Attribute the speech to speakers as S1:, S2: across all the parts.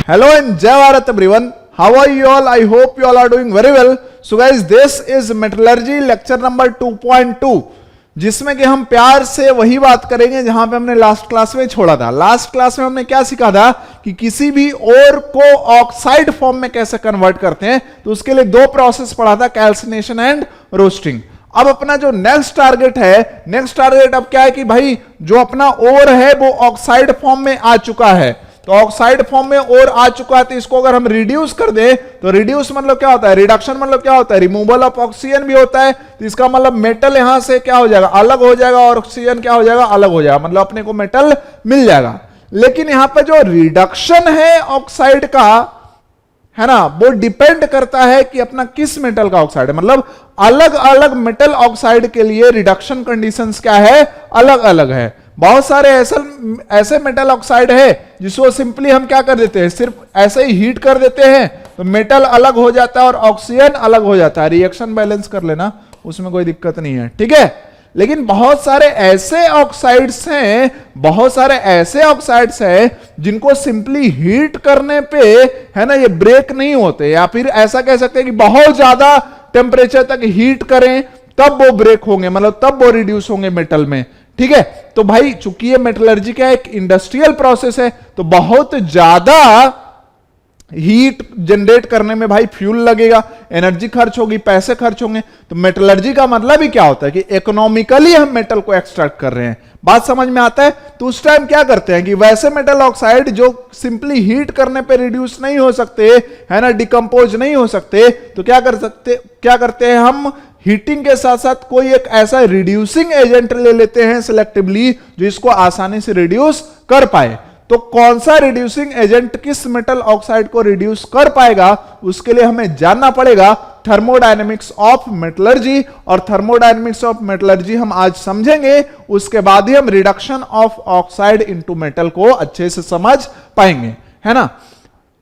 S1: Hello and Jai Bharat everyone. How are you all? I hope you all are doing very well. So guys, this is metallurgy lecture number 2.2, जिसमें कि हम प्यार से वही बात करेंगे जहां पे हमने लास्ट क्लास में छोड़ा था। लास्ट क्लास में हमने क्या सीखा था कि किसी भी ओर को ऑक्साइड फॉर्म में कैसे कन्वर्ट करते हैं, तो उसके लिए दो प्रोसेस पढ़ा था, कैल्सिनेशन एंड रोस्टिंग। अब अपना जो नेक्स्ट टारगेट है, नेक्स्ट टारगेट अब क्या है कि भाई जो अपना ओर है वो ऑक्साइड फॉर्म में आ चुका है, तो ऑक्साइड फॉर्म में और आ चुका है, तो इसको अगर हम रिड्यूस कर दें, तो रिड्यूस मतलब क्या होता है, रिडक्शन मतलब क्या होता है, रिमूवल ऑफ ऑक्सीजन भी होता है। तो इसका मतलब मेटल यहां से क्या हो जाएगा, अलग हो जाएगा, और ऑक्सीजन क्या हो जाएगा, अलग हो जाएगा, मतलब अपने को मेटल मिल जाएगा। लेकिन यहां पर जो रिडक्शन है ऑक्साइड का, है ना, वो डिपेंड करता है कि अपना किस मेटल का ऑक्साइड है। मतलब अलग अलग मेटल ऑक्साइड के लिए रिडक्शन कंडीशंस क्या है, अलग अलग है। बहुत सारे ऐसे मेटल ऑक्साइड है जिसको सिंपली हम क्या कर देते हैं, सिर्फ ऐसे ही हीट कर देते हैं तो मेटल अलग हो जाता है और ऑक्सीजन अलग हो जाता है। रिएक्शन बैलेंस कर लेना, उसमें कोई दिक्कत नहीं है, ठीक है। लेकिन बहुत सारे ऐसे ऑक्साइड्स हैं, बहुत सारे ऐसे ऑक्साइड्स हैं जिनको सिंपली हीट करने पे, है ना, ये ब्रेक नहीं होते, या फिर ऐसा कह सकते हैं कि बहुत ज्यादा टेम्परेचर तक हीट करें तब वो ब्रेक होंगे, मतलब तब वो रिड्यूस होंगे मेटल में, ठीक है। तो भाई चूंकि ये मेटलर्जी का एक इंडस्ट्रियल प्रोसेस है, तो बहुत ज्यादा हीट जनरेट करने में भाई फ्यूल लगेगा, एनर्जी खर्च होगी, पैसे खर्च होंगे। तो मेटलर्जी का मतलब ही क्या होता है कि इकोनॉमिकली हम मेटल को एक्सट्रैक्ट कर रहे हैं। बात समझ में आता है। तो उस टाइम क्या करते हैं कि वैसे मेटल ऑक्साइड जो सिंपली हीट करने पे रिड्यूस नहीं हो सकते, है ना, डिकम्पोज नहीं हो सकते, तो क्या करते हैं हम हीटिंग के साथ साथ कोई एक ऐसा रिड्यूसिंग एजेंट ले लेते हैं सिलेक्टिवली, जो इसको आसानी से रिड्यूस कर पाए। तो कौन सा रिड्यूसिंग एजेंट किस मेटल ऑक्साइड को रिड्यूस कर पाएगा, उसके लिए हमें जानना पड़ेगा थर्मोडायनेमिक्स ऑफ मेटलर्जी। और थर्मोडायनेमिक्स ऑफ मेटलर्जी हम आज समझेंगे, उसके बाद ही हम reduction of oxide into metal को अच्छे से समझ पाएंगे, है ना।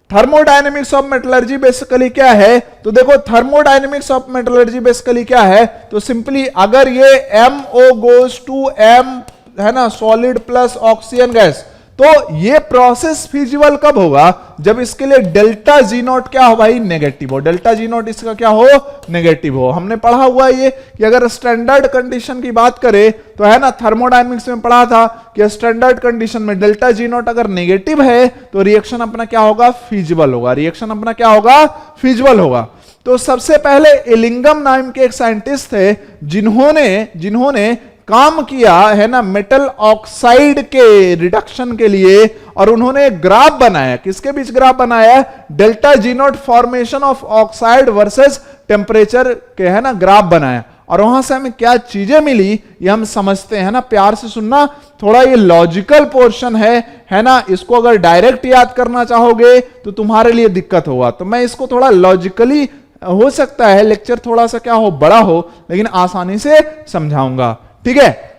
S1: थर्मोडायनेमिक्स ऑफ मेटलर्जी बेसिकली क्या है, तो देखो थर्मोडायनेमिक्स ऑफ मेटलर्जी बेसिकली क्या है, तो सिंपली अगर ये MO गोज टू M, है ना, सॉलिड प्लस ऑक्सीजन गैस, तो ये प्रोसेस फिजिबल कब होगा, जब इसके लिए डेल्टा जी नॉट क्या हो भाई, नेगेटिव हो। डेल्टा जी नॉट इसका क्या हो, नेगेटिव हो। हमने पढ़ा हुआ ये कि अगर स्टैंडर्ड कंडीशन की बात करें तो, है ना, थर्मोडायनेमिक्स में पढ़ा था कि स्टैंडर्ड कंडीशन में डेल्टा जी नॉट अगर नेगेटिव है तो रिएक्शन अपना क्या होगा, फिजिबल होगा। रिएक्शन अपना क्या होगा, फिजिबल होगा। तो सबसे पहले एलिंगम नाम के एक साइंटिस्ट थे जिन्होंने काम किया, है ना, मेटल ऑक्साइड के रिडक्शन के लिए, और उन्होंने एक ग्राफ बनाया। किसके बीच ग्राफ बनाया, delta G not formation of oxide versus temperature के, है ना, ग्राफ बनाया। और वहां से हमें क्या चीजें मिली ये हम समझते हैं, ना, प्यार से सुनना। थोड़ा ये लॉजिकल पोर्शन है ना, इसको अगर डायरेक्ट याद करना चाहोगे तो तुम्हारे लिए दिक्कत होगा। तो मैं इसको थोड़ा लॉजिकली, हो सकता है लेक्चर थोड़ा सा क्या हो, बड़ा हो, लेकिन आसानी से समझाऊंगा, ठीक है।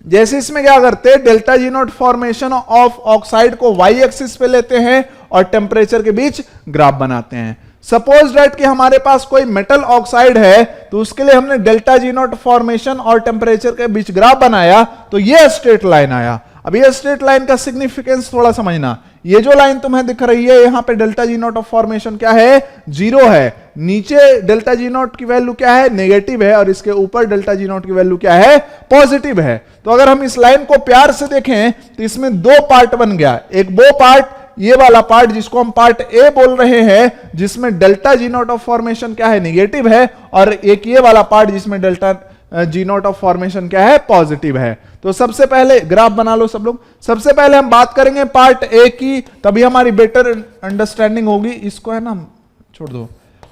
S1: जैसे इसमें क्या करते हैं, delta G not formation of oxide को वाई एक्सिस पे लेते हैं और टेम्परेचर के बीच ग्राफ बनाते हैं। सपोज दैट कि हमारे पास कोई मेटल ऑक्साइड है, तो उसके लिए हमने डेल्टा जी नॉट फॉर्मेशन और टेम्परेचर के बीच ग्राफ बनाया, तो ये स्ट्रेट लाइन आया। अब ये स्ट्रेट लाइन का सिग्निफिकेंस थोड़ा समझना। ये जो लाइन तुम्हें दिख रही है, यहां पे delta G not of formation क्या है, 0 है। नीचे डेल्टा जी नॉट की वैल्यू क्या है, नेगेटिव है, और इसके ऊपर डेल्टा जी नॉट की वैल्यू क्या है, पॉजिटिव है। तो अगर हम इस लाइन को प्यार से देखें तो इसमें दो पार्ट बन गया। एक वो पार्ट, ये वाला पार्ट जिसको हम पार्ट ए बोल रहे हैं, जिसमें delta G not of formation क्या है, नेगेटिव है, और एक ये वाला पार्ट जिसमें delta G not of formation क्या है, पॉजिटिव है। तो सबसे पहले ग्राफ बना लो सब लोग। सबसे पहले हम बात करेंगे पार्ट ए की, तभी हमारी बेटर अंडरस्टैंडिंग होगी। इसको, है ना, छोड़ दो।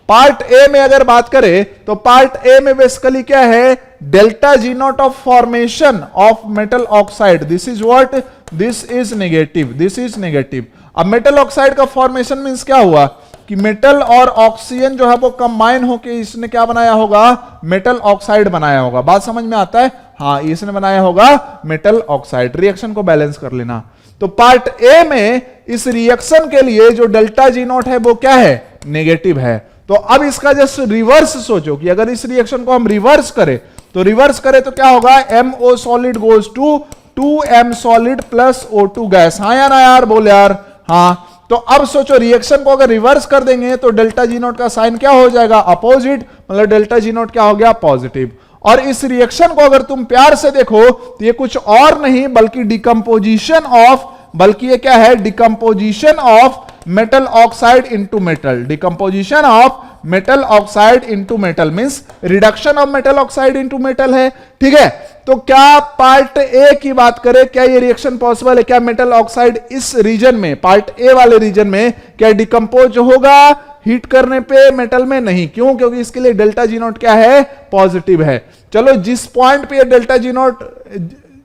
S1: पार्ट ए में अगर बात करें तो पार्ट ए में बेसिकली क्या है, delta G not of formation of metal oxide, this is what, this is negative, this is negative. अब मेटल ऑक्साइड का फॉर्मेशन मींस क्या हुआ कि मेटल और ऑक्सीजन जो है वो कंबाइन होके इसने क्या बनाया होगा, मेटल ऑक्साइड बनाया होगा। बात समझ में आता है, हाँ, इसने बनाया होगा मेटल ऑक्साइड। रिएक्शन को बैलेंस कर लेना। तो पार्ट ए में इस रिएक्शन के लिए जो डेल्टा जी नॉट है वो क्या है, नेगेटिव है। तो अब इसका जस्ट रिवर्स सोचो कि अगर इस रिएक्शन को हम रिवर्स करें तो क्या होगा, MO solid goes to 2M solid plus O2 gas. हाँ या ना यार, बोल यार, हाँ। तो अब सोचो रिएक्शन को अगर रिवर्स कर देंगे तो डेल्टा जी नोट का साइन क्या हो जाएगा, अपोजिट, मतलब डेल्टा जी नोट क्या हो गया, पॉजिटिव। और इस रिएक्शन को अगर तुम प्यार से देखो तो ये कुछ और नहीं बल्कि डिकम्पोजिशन ऑफ, बल्कि ये क्या है, decomposition of metal oxide into metal, decomposition of metal oxide into metal means reduction of metal oxide into metal है। ठीक है, तो क्या पार्ट ए की बात करें, क्या ये रिएक्शन पॉसिबल है, क्या मेटल ऑक्साइड इस रीजन में, पार्ट ए वाले रीजन में क्या डिकम्पोज होगा हीट करने पे मेटल में? नहीं। क्यों? क्योंकि इसके लिए डेल्टा जी नोट क्या है, पॉजिटिव है। चलो जिस पॉइंट पे ये डेल्टा जी नोट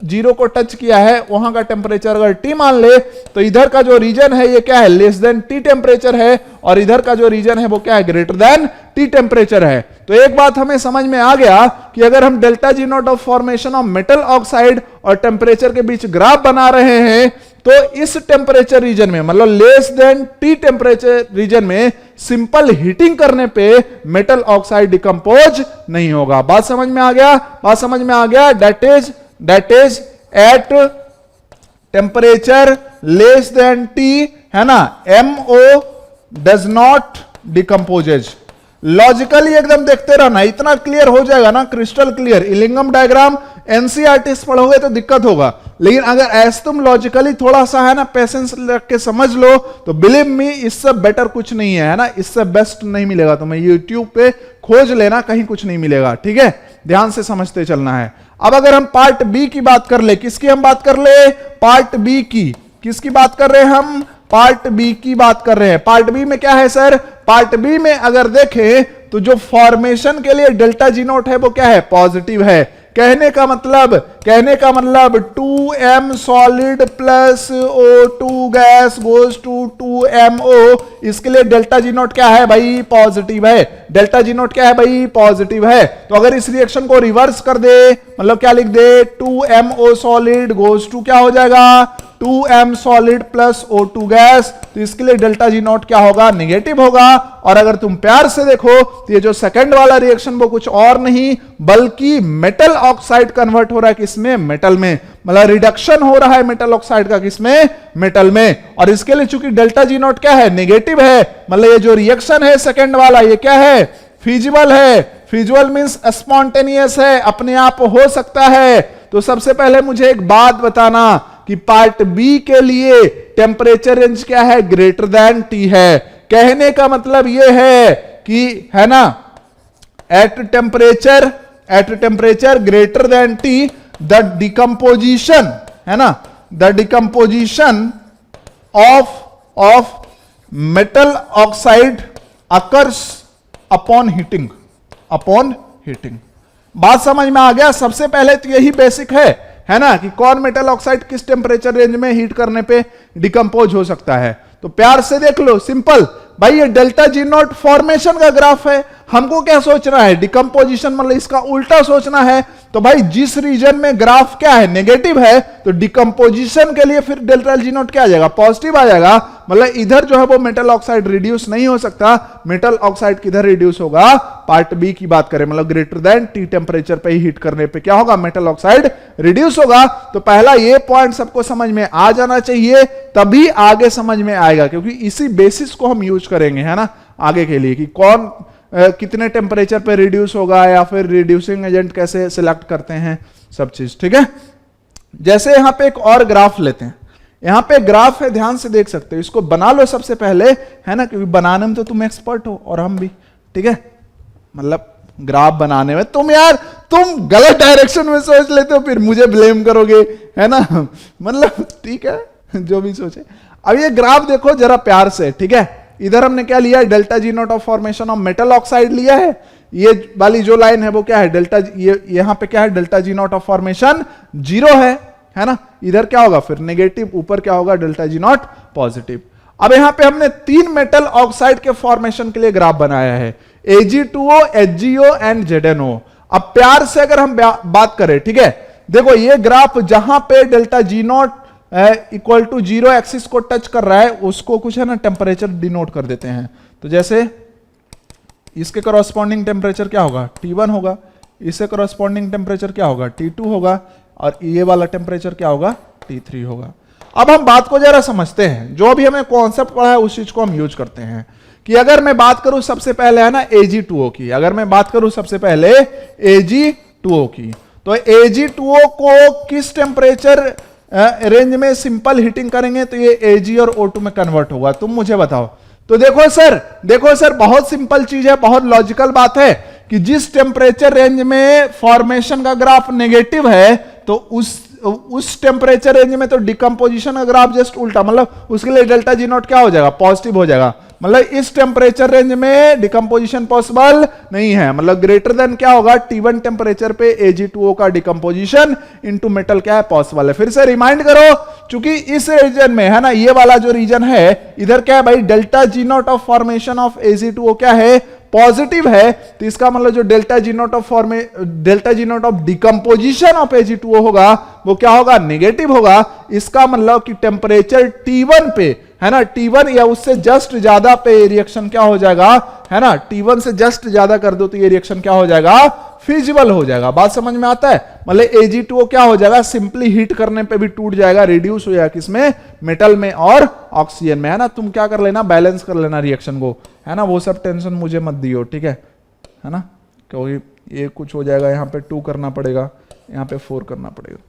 S1: जीरो को टच किया है वहां का टेम्परेचर अगर टी मान ले तो इधर का जो रीजन है ये क्या है, लेस देन टी टेम्परेचर है, और इधर का जो रीजन है वो क्या है, ग्रेटर देन टी टेम्परेचर है। तो एक बात हमें समझ में आ गया कि अगर हम delta G note of formation of metal oxide और टेम्परेचर के बीच ग्राफ बना रहे हैं तो इस टेम्परेचर रीजन में, मतलब less than T temperature region में सिंपल हीटिंग करने पे मेटल ऑक्साइड डिकम्पोज नहीं होगा। बात समझ में आ गया, बात समझ में आ गया। that is at temperature less than T, है ना, MO does not decomposes। Logically एकदम देखते रहना, इतना क्लियर हो जाएगा ना, क्रिस्टल क्लियर। इलिंगम डायग्राम एनसीईआरटी पढ़ोगे तो दिक्कत होगा, लेकिन अगर ऐसे तुम लॉजिकली थोड़ा सा है ना पेशेंस रख के समझ लो तो बिलीव मी इससे बेटर कुछ नहीं है ना, इससे बेस्ट नहीं मिलेगा तुम्हें। यूट्यूब पे खोज लेना, कहीं कुछ नहीं मिलेगा। ठीक है, ध्यान से समझते चलना है। अब अगर हम पार्ट बी की बात कर ले, किसकी हम बात कर ले, पार्ट बी की। किसकी बात कर रहे हैं हम, पार्ट बी की बात कर रहे हैं। पार्ट बी में क्या है सर, पार्ट बी में अगर देखें तो जो फॉर्मेशन के लिए डेल्टा जी नोट है वो क्या है, पॉजिटिव है। कहने का मतलब 2m solid plus O2 gas goes to 2MO, इसके लिए डेल्टा जी नोट क्या है भाई, पॉजिटिव है। डेल्टा जी नोट क्या है भाई, पॉजिटिव है। तो अगर इस रिएक्शन को रिवर्स कर दे, मतलब क्या लिख दे, 2MO सॉलिड गोज टू क्या हो जाएगा, 2m solid plus O2 gas, तो इसके लिए डेल्टा जी नोट क्या होगा, निगेटिव होगा। और अगर तुम प्यार से देखो तो ये जो सेकंड वाला रिएक्शन वो कुछ और नहीं बल्कि मेटल ऑक्साइड कन्वर्ट हो रहा है किसमें, मेटल में, मतलब रिडक्शन हो रहा है मेटल ऑक्साइड का किसमें, मेटल में। और इसके लिए चूंकि डेल्टा जी नोट क्या है, नेगेटिव है, मतलब ये जो रिएक्शन है सेकंड वाला ये क्या है, फिजिबल है। फिजिबल मींस स्पॉन्टेनियस है, अपने आप हो सकता है। तो सबसे पहले मुझे एक बात बताना कि पार्ट बी के लिए टेम्परेचर रेंज क्या है, ग्रेटर देन टी है। कहने का मतलब यह है कि है ना, at temperature greater then T the decomposition, है ना, the decomposition of metal oxide occurs upon heating, बात समझ में आ गया। सबसे पहले तो यही बेसिक है ना, कि कौन मेटल ऑक्साइड किस टेम्परेचर रेंज में हीट करने पे डिकम्पोज हो सकता है। तो प्यार से देख लो, सिंपल भाई, ये डेल्टा जी नोट फॉर्मेशन का ग्राफ है। हमको क्या सोचना है, डिकम्पोजिशन, मतलब इसका उल्टा सोचना है। तो भाई जिस रीजन में ग्राफ क्या है, नेगेटिव है, तो डिकम्पोजिशन के लिए फिर डेल्टा जी नोट क्या आ जाएगा, पॉजिटिव आ जाएगा। मतलब इधर जो है वो मेटल ऑक्साइड रिड्यूस नहीं हो सकता। मेटल ऑक्साइड किधर रिड्यूस होगा, पार्ट बी की बात करें, मतलब ग्रेटर देन टी टेम्परेचर पे ही हीट करने पे क्या होगा, मेटल ऑक्साइड रिड्यूस होगा। तो पहला ये पॉइंट सबको समझ में आ जाना चाहिए, तभी आगे समझ में आएगा, क्योंकि इसी बेसिस को हम यूज करेंगे, है ना, आगे के लिए, कि कौन कितने टेम्परेचर पे रिड्यूस होगा या फिर रिड्यूसिंग एजेंट कैसे सिलेक्ट करते हैं, सब चीज। ठीक है, जैसे यहां पे एक और ग्राफ लेते हैं। यहां पे ग्राफ है, ध्यान से देख सकते हो, इसको बना लो सबसे पहले, है ना, क्योंकि बनाने में तो तुम एक्सपर्ट हो और हम भी। ठीक है, मतलब ग्राफ बनाने में तुम गलत डायरेक्शन में सोच लेते हो, फिर मुझे ब्लेम करोगे, है ना, मतलब ठीक है, जो भी सोचे। अब ये ग्राफ देखो जरा प्यार से। ठीक है, इधर हमने क्या लिया है, delta G note of formation of metal oxide लिया है। ये वाली जो लाइन है वो क्या है, डेल्टा, ये यहां पे क्या है, delta G note of formation 0 है ना। इधर क्या होगा फिर, नेगेटिव, ऊपर क्या होगा, डेल्टा जी नोट पॉजिटिव। अब यहां पे हमने 3 मेटल ऑक्साइड के फॉर्मेशन के लिए ग्राफ बनाया है, Ag2O, HgO एंड ZnO। अब प्यार से अगर हम बात करें, ठीक है, देखो ये ग्राफ जहां पे delta G naught equal to 0 axis को टच कर रहा है उसको कुछ है ना टेम्परेचर डिनोट कर देते हैं। तो जैसे इसके कॉरस्पॉन्डिंग टेम्परेचर क्या होगा, T1 होगा, इससे कॉरस्पॉन्डिंग टेम्परेचर क्या होगा, T2 होगा, और ये वाला टेम्परेचर क्या होगा, T3 होगा। अब हम बात को जरा समझते हैं, जो भी हमें कॉन्सेप्ट पढ़ा है उस चीज को हम यूज करते हैं कि अगर मैं बात करूं सबसे पहले है ना Ag2O की, अगर मैं बात करूं सबसे पहले Ag2O की, तो Ag2O को किस टेम्परेचर रेंज में सिंपल हीटिंग करेंगे तो ये Ag और O2 में कन्वर्ट होगा, तुम मुझे बताओ। तो देखो सर बहुत सिंपल चीज है, बहुत लॉजिकल बात है कि जिस टेम्परेचर रेंज में फॉर्मेशन का ग्राफ नेगेटिव है तो उस टेम्परेचर रेंज में तो डिकम्पोजिशन का ग्राफ जस्ट उल्टा, मतलब उसके लिए डेल्टा जी नॉट क्या हो जाएगा, पॉजिटिव हो जाएगा। मतलब इस टेम्परेचर रेंज में डिकम्पोजिशन पॉसिबल नहीं है, मतलब ग्रेटर देन क्या होगा, T1 टेम्परेचर पे Ag2O का डिकम्पोजिशन इनटू मेटल क्या है, पॉसिबल है। फिर से रिमाइंड करो, चूंकि इस रीजन में है ना, ये वाला जो रीजन है इधर क्या है भाई, delta G not of formation of Ag2O क्या है, पॉजिटिव है, तो इसका मतलब जो delta G not of decomposition of Ag2O होगा वो क्या होगा, नेगेटिव होगा। इसका मतलब कि टेम्परेचर T1 पे है ना, T1 या उससे जस्ट ज्यादा पे रिएक्शन क्या हो जाएगा, है ना, T1 से जस्ट ज्यादा कर दो तो ये रिएक्शन क्या हो जाएगा, फिजिबल हो जाएगा। बात समझ में आता है, मतलब Ag2O क्या हो जाएगा, सिंपली हीट करने पे भी टूट जाएगा, रिड्यूस हो जाएगा, किसमें, मेटल में और ऑक्सीजन में, है ना। तुम क्या कर लेना, बैलेंस कर लेना रिएक्शन को, है ना, वो सब टेंशन मुझे मत दियो, ठीक है ना, क्योंकि ये कुछ हो जाएगा, यहाँ पे 2 करना पड़ेगा, यहाँ पे 4 करना पड़ेगा।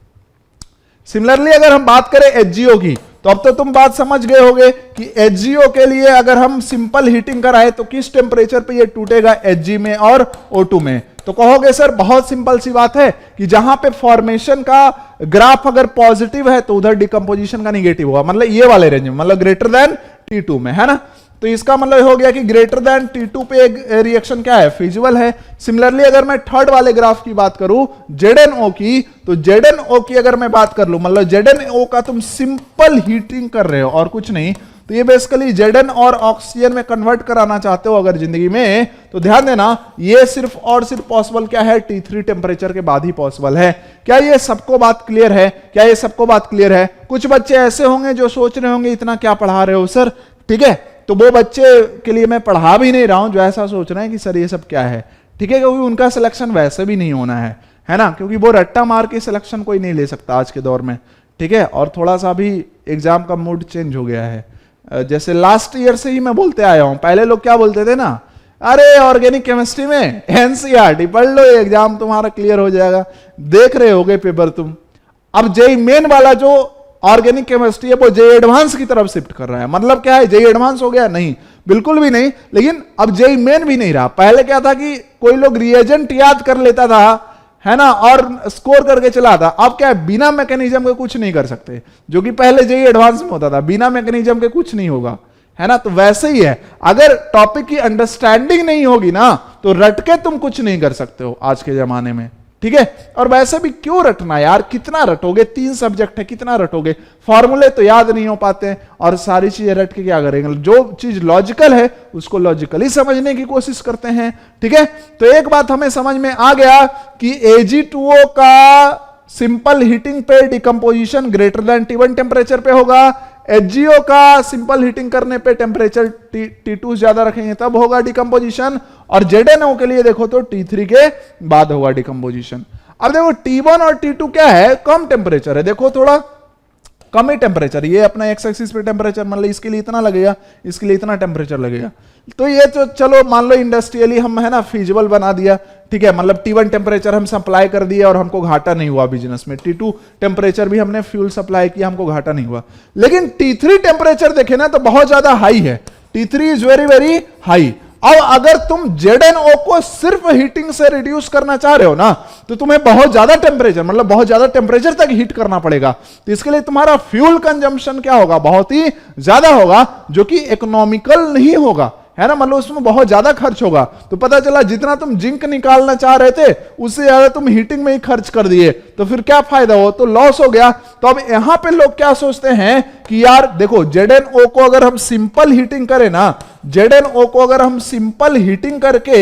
S1: सिमिलरली अगर हम बात करें HgO की, तो अब तो तुम बात समझ गए होगे कि HgO के लिए अगर हम सिंपल हीटिंग कराए तो किस टेम्परेचर पे ये टूटेगा, Hg में और O2 में। तो कहोगे सर बहुत सिंपल सी बात है कि जहां पे फॉर्मेशन का ग्राफ अगर पॉजिटिव है तो उधर डिकम्पोजिशन का निगेटिव होगा, मतलब ये वाले रेंज में, मतलब ग्रेटर देन T2 में, है ना। तो इसका मतलब हो गया कि ग्रेटर देन T2 पे एक रिएक्शन क्या है, फिजिबल है। सिमिलरली अगर मैं थर्ड वाले ग्राफ की बात करूं ZnO की, तो ZnO की अगर मैं बात कर लूं, मतलब ZnO का तुम सिंपल हीटिंग कर रहे हो और कुछ नहीं, तो ये बेसिकली Zn और ऑक्सीजन में कन्वर्ट कराना चाहते हो अगर जिंदगी में, तो ध्यान देना ये सिर्फ और सिर्फ पॉसिबल क्या है, T3 टेम्परेचर के बाद ही पॉसिबल है। क्या ये सबको बात क्लियर है, क्या ये सबको बात क्लियर है? कुछ बच्चे ऐसे होंगे जो सोच रहे होंगे इतना क्या पढ़ा रहे हो सर, ठीक है, तो वो बच्चे के लिए मैं पढ़ा भी नहीं रहा हूं जो ऐसा सोच रहे हैं कि सर ये सब क्या है, ठीक है, क्योंकि उनका सिलेक्शन वैसे भी नहीं होना है ना, क्योंकि वो रट्टा मार के सिलेक्शन कोई नहीं ले सकता आज के दौर में, ठीक है। और थोड़ा सा भी एग्जाम का मूड चेंज हो गया है, जैसे लास्ट ईयर से ही मैं बोलते आया हूं, पहले लोग क्या बोलते थे ना, अरे ऑर्गेनिक केमिस्ट्री में एनसीईआरटी पढ़ लो, एग्जाम तुम्हारा क्लियर हो जाएगा, देख रहे होगे पेपर तुम। अब जेई मेन वाला जो ऑर्गेनिक केमिस्ट्री है वो जेई एडवांस की तरफ शिफ्ट कर रहा है, मतलब क्या है, जेई एडवांस हो गया, नहीं बिल्कुल भी नहीं, लेकिन अब जेई मेन भी नहीं रहा। पहले क्या था कि कोई लोग रिएजेंट याद कर लेता था, है ना, और स्कोर करके चला था। अब क्या है, बिना मैकेनिज्म के कुछ नहीं कर सकते, जो कि पहले जेई एडवांस में होता था, बिना मैकेनिज्म के कुछ नहीं होगा, है ना। तो वैसे ही है, अगर टॉपिक की अंडरस्टैंडिंग नहीं होगी ना तो रट के तुम कुछ नहीं कर सकते हो आज के जमाने में, ठीक है। और वैसे भी क्यों रटना यार, कितना रटोगे, 3 सब्जेक्ट है, कितना रटोगे, फॉर्मूले तो याद नहीं हो पाते हैं और सारी चीजें रट के क्या करेंगे। जो चीज लॉजिकल है उसको लॉजिकली समझने की कोशिश करते हैं, ठीक है। तो एक बात हमें समझ में आ गया कि Ag2O का सिंपल हीटिंग पे decomposition greater than T1 temperature पे होगा, HgO का सिंपल हीटिंग करने पे टेम्परेचर T2 ज्यादा रखेंगे तब होगा डिकम्पोजिशन, और ZnO के लिए देखो तो T3 के बाद होगा डिकम्पोजिशन। अब देखो T1 और T2 क्या है, कम टेम्परेचर है, देखो थोड़ा कम ही टेम्परेचर, ये अपना एक्स एक्सिस पे टेम्परेचर, मतलब इसके लिए इतना लगेगा, इसके लिए इतना टेम्परेचर लगेगा। तो ये तो चलो मान लो इंडस्ट्रियली हम है ना फीजिबल बना दिया, ठीक है, मतलब T1 टेम्परेचर हम सप्लाई कर दिया और हमको घाटा नहीं हुआ बिजनेस में, T2 टेम्परेचर भी हमने फ्यूल सप्लाई किया, हमको घाटा नहीं हुआ। लेकिन T3 टेम्परेचर देखे ना तो बहुत ज्यादा हाई है, T3 is very very high. अब अगर तुम ZnO को सिर्फ हीटिंग से रिड्यूस करना चाह रहे हो ना तो तुम्हें बहुत ज्यादा टेम्परेचर, मतलब बहुत ज्यादा टेम्परेचर तक हीट करना पड़ेगा, तो इसके लिए तुम्हारा फ्यूल कंजम्पशन क्या होगा, बहुत ही ज्यादा होगा, जो कि इकोनॉमिकल नहीं होगा, है ना, मतलब उसमें बहुत ज्यादा खर्च होगा। तो पता चला जितना तुम जिंक निकालना चाह रहे थे उससे ज्यादा तुम हीटिंग में ही खर्च कर दिए, तो फिर क्या फायदा हो, तो लॉस हो गया। तो अब यहां पे लोग क्या सोचते हैं कि यार देखो ZnO को अगर हम सिंपल हीटिंग करें ना, ZnO को अगर हम सिंपल हीटिंग करके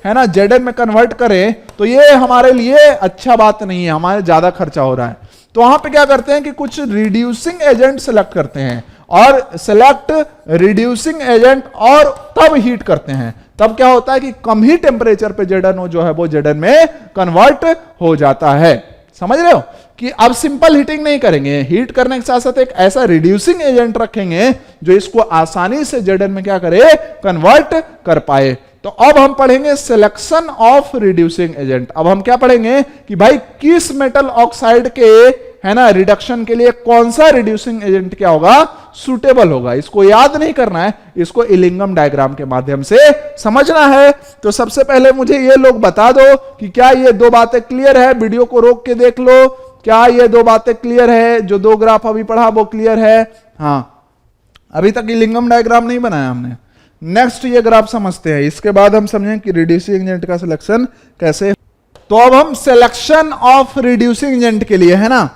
S1: है ना Zn में कन्वर्ट करें तो ये हमारे लिए अच्छा बात नहीं है, हमारे ज्यादा खर्चा हो रहा है। तो वहां पे क्या करते हैं कि कुछ रिड्यूसिंग एजेंट सेलेक्ट करते हैं और सेलेक्ट रिड्यूसिंग एजेंट और तब हीट करते हैं, तब क्या होता है कि कम ही टेम्परेचर पे ZnO जो है वो Zn में कन्वर्ट हो जाता है। समझ रहे हो कि अब सिंपल हीटिंग नहीं करेंगे, हीट करने के साथ साथ एक ऐसा रिड्यूसिंग एजेंट रखेंगे जो इसको आसानी से Zn में क्या करे, कन्वर्ट कर पाए। तो अब हम पढ़ेंगे सिलेक्शन ऑफ रिड्यूसिंग एजेंट। अब हम क्या पढ़ेंगे कि भाई किस मेटल ऑक्साइड के, है ना, रिडक्शन के लिए कौन सा रिड्यूसिंग एजेंट क्या होगा, सुटेबल होगा। इसको याद नहीं करना है, इसको इलिंगम डायग्राम के माध्यम से समझना है। तो सबसे पहले मुझे ये लोग बता दो कि क्या ये दो बातें क्लियर है, वीडियो को रोक के देख लो, क्या ये दो बातें क्लियर है, जो दो ग्राफ अभी पढ़ा वो क्लियर है? हाँ, अभी तक इलिंगम डायग्राम नहीं बनाया हमने। नेक्स्ट ये ग्राफ समझते हैं, इसके बाद हम समझें कि रिड्यूसिंग एजेंट का सिलेक्शन कैसे। तो अब हम सिलेक्शन ऑफ रिड्यूसिंग एजेंट के लिए, है ना,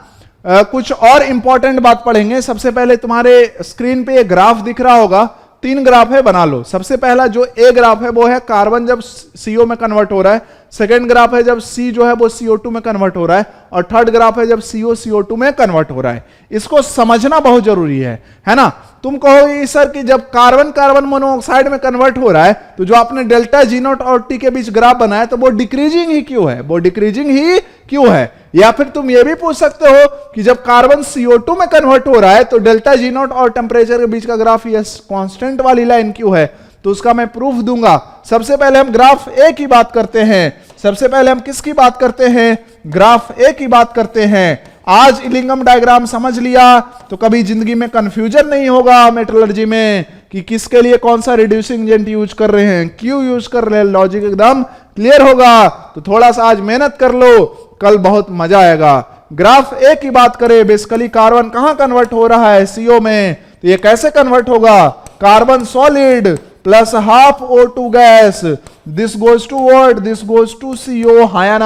S1: कुछ और इंपॉर्टेंट बात पढ़ेंगे। सबसे पहले तुम्हारे स्क्रीन पे ये ग्राफ दिख रहा होगा, 3 ग्राफ है, बना लो। सबसे पहला जो ए ग्राफ है वो है कार्बन जब CO में कन्वर्ट हो रहा है, सेकंड ग्राफ है जब C जो है वो CO2 में कन्वर्ट हो रहा है, और थर्ड ग्राफ है जब CO CO2 में कन्वर्ट हो रहा है। इसको समझना बहुत जरूरी है ना। तुम कहोगे सर कि जब कार्बन कार्बन मोनोऑक्साइड में कन्वर्ट हो रहा है तो जो आपने डेल्टा G0 और T के बीच ग्राफ बनाया तो वो डिक्रीजिंग ही क्यों है, वो डिक्रीजिंग ही क्यों है? या फिर तुम ये भी पूछ सकते हो कि जब कार्बन CO2 में कन्वर्ट हो रहा है तो डेल्टा G0 और टेम्परेचर के बीच का ग्राफ ये कांस्टेंट वाली लाइन क्यों है? तो उसका मैं प्रूफ दूंगा। सबसे पहले हम ग्राफ ए की बात करते हैं। सबसे पहले हम किसकी बात करते हैं? ग्राफ ए की बात करते हैं। आज इलिंगम डायग्राम समझ लिया तो कभी जिंदगी में कंफ्यूजन नहीं होगा मेटलर्जी में कि किसके लिए कौन सा रिड्यूसिंग एजेंट यूज कर रहे हैं, क्यों यूज कर रहे हैं, लॉजिक एकदम क्लियर होगा। तो थोड़ा सा आज मेहनत कर लो, कल बहुत मजा आएगा। ग्राफ ए की बात करें, बेसिकली कार्बन कहां कन्वर्ट हो रहा है? CO में। तो ये कैसे कन्वर्ट होगा? Carbon solid plus half O2 gas, this goes to what? This goes to CO। हाया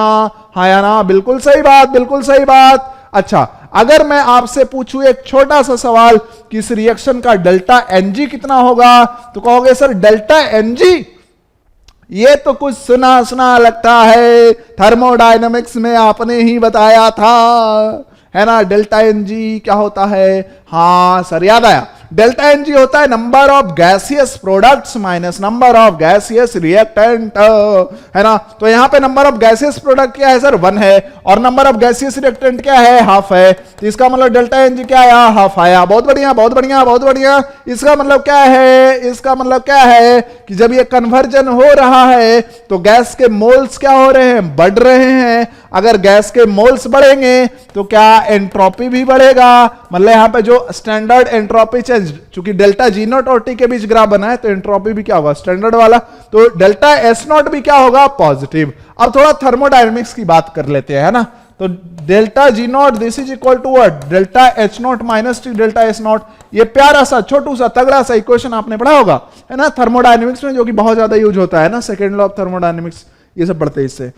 S1: ना, बिल्कुल सही बात, बिल्कुल सही बात। अच्छा, अगर मैं आपसे पूछूं एक छोटा सा सवाल कि इस रिएक्शन का डेल्टा Ng कितना होगा, तो कहोगे सर डेल्टा Ng, ये तो कुछ सुना सुना लगता है, थर्मोडायनेमिक्स में आपने ही बताया था, है ना। डेल्टा Ng क्या होता है? हाँ सर, याद आया। डेल्टा Ng होता है number of gaseous products minus number of gaseous reactant, है ना। तो यहां पे नंबर ऑफ गैसियस प्रोडक्ट क्या है सर? 1 है, और नंबर ऑफ गैसियस रिएक्टेंट क्या है? हाफ है। तो इसका मतलब डेल्टा Ng क्या आया? हाफ आया। बहुत बढ़िया, बहुत बढ़िया, बहुत बढ़िया। इसका मतलब क्या है? इसका मतलब क्या है कि जब ये कन्वर्जन हो रहा है तो गैस के मोल्स क्या हो रहे हैं? बढ़ रहे हैं। अगर गैस के मोल्स बढ़ेंगे तो क्या एंट्रोपी भी बढ़ेगा? मतलब यहां पे जो स्टैंडर्ड एंट्रोपी चेंज, चूंकि डेल्टा G0 और T के बीच ग्राफ बना है तो एंट्रोपी भी क्या होगा? स्टैंडर्ड वाला। तो डेल्टा S0 भी क्या होगा? पॉजिटिव। अब थोड़ा थर्मोडायनेमिक्स की बात कर लेते हैं, है ना। तो delta G0 this is equal to what? Delta H0 minus T delta S0। ये प्यारा सा छोटू सा तगड़ा सा इक्वेशन आपने पढ़ा होगा, है ना, थर्मोडायनेमिक्स में, जो कि बहुत ज्यादा यूज होता है ना, सेकेंड लॉ ऑफ थर्मोडायनेमिक्स, ये सब पढ़ते हैं इससे।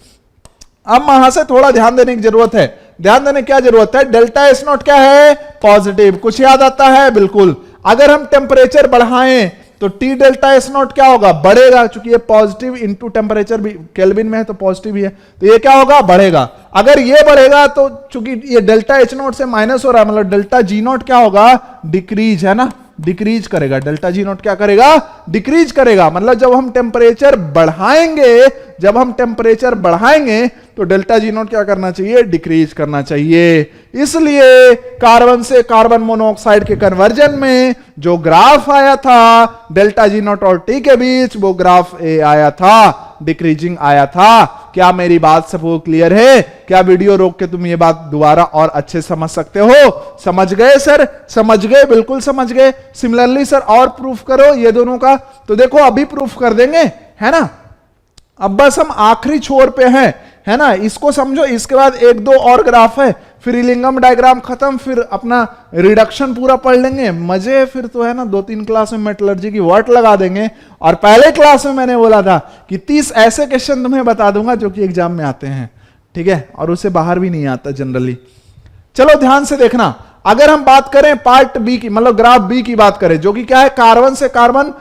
S1: अब वहां से थोड़ा ध्यान देने की जरूरत है। ध्यान देने की क्या जरूरत है? डेल्टा S0 क्या है? पॉजिटिव। कुछ याद आता है? बिल्कुल। अगर हम टेम्परेचर बढ़ाएं तो T डेल्टा S0 क्या होगा? बढ़ेगा, क्योंकि ये पॉजिटिव इनटू टेम्परेचर भी केल्विन में है तो पॉजिटिव ही है, तो ये क्या होगा? बढ़ेगा। अगर ये बढ़ेगा तो चूंकि ये डेल्टा H0 से माइनस हो रहा है, मतलब डेल्टा G0 क्या होगा? डिक्रीज, है ना, डिक्रीज करेगा। डेल्टा G0 क्या करेगा? डिक्रीज करेगा। मतलब जब हम टेम्परेचर बढ़ाएंगे, जब हम टेम्परेचर बढ़ाएंगे तो डेल्टा G0 क्या करना चाहिए? डिक्रीज करना चाहिए। इसलिए कार्बन से कार्बन मोनोऑक्साइड के कन्वर्जन में जो ग्राफ आया था डेल्टा G0 और T के बीच, वो ग्राफ ए आया था, डिक्रीजिंग आया था। क्या मेरी बात सबको क्लियर है? क्या वीडियो रोक के तुम ये बात दोबारा और अच्छे समझ सकते हो? समझ गए सर? समझ गए? बिल्कुल समझ गए। सिमिलरली सर और प्रूफ करो ये दोनों का। तो देखो अभी प्रूफ कर देंगे, है ना। अब बस हम आखिरी छोर पे हैं, है ना। इसको समझो, इसके बाद 1-2 और ग्राफ है, फिर इलिंगम डायग्राम खत्म, फिर अपना रिडक्शन पूरा पढ़ लेंगे। मजे फिर तो, है ना, 2-3 क्लास में मेटलर्जी की वर्ट लगा देंगे। और पहले क्लास में मैंने बोला था कि 30 ऐसे क्वेश्चन तुम्हें बता दूंगा जो कि एग्जाम में आते हैं, ठीक है, और उससे बाहर भी नहीं आता जनरली। चलो ध्यान से देखना। अगर हम बात करें पार्ट बी की, मतलब ग्राफ बी की बात करें, जो कि क्या है? कार्बन से कार्बन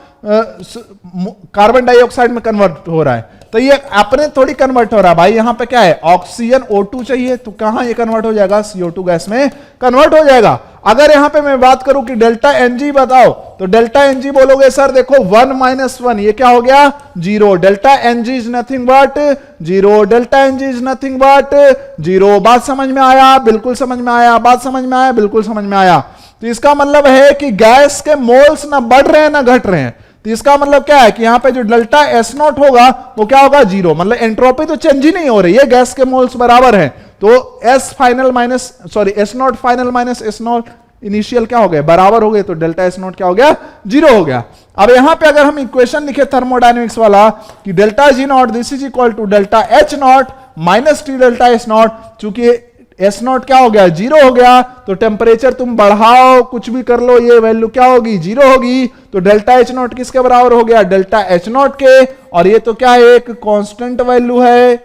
S1: डाइऑक्साइड में कन्वर्ट हो रहा है, तो ये अपने थोड़ी कन्वर्ट हो रहा है भाई। यहां पे क्या है? ऑक्सीजन O2 चाहिए, तो कहां ये कन्वर्ट हो जाएगा? CO2 गैस में कन्वर्ट हो जाएगा। अगर यहां पे मैं बात करूं कि डेल्टा एन जी बताओ, तो डेल्टा एन जी बोलोगे सर देखो 1 - 1 ये क्या हो गया 0, delta N G is nothing but 0, delta N G is nothing but 0। बात समझ में आया? बिल्कुल समझ में आया। बात समझ में आया? बिल्कुल समझ में आया। तो इसका मतलब है कि गैस के मोल्स ना बढ़ रहे हैं ना घट रहे हैं। तो इसका मतलब क्या है कि यहां पे जो डेल्टा एस नॉट होगा वो क्या होगा 0, मतलब एंट्रोपी तो चेंज ही नहीं हो रही है, गैस के मोल्स बराबर है। तो S final minus sorry S not final minus S not initial क्या हो गए बराबर हो गए, तो डेल्टा एस नॉट क्या हो गया 0 हो गया। अब यहां पे अगर हम इक्वेशन लिखे थर्मोडायनेमिक्स वाला कि delta G naught this is equal to delta H naught minus T delta S naught, चूंकि एस नॉट क्या हो गया 0 हो गया, तो टेम्परेचर तुम बढ़ाओ कुछ भी कर लो ये वैल्यू क्या होगी 0 होगी। तो डेल्टा एच नॉट किसके बराबर हो गया डेल्टा एच नॉट के, और ये तो क्या है एक कांस्टेंट वैल्यू है,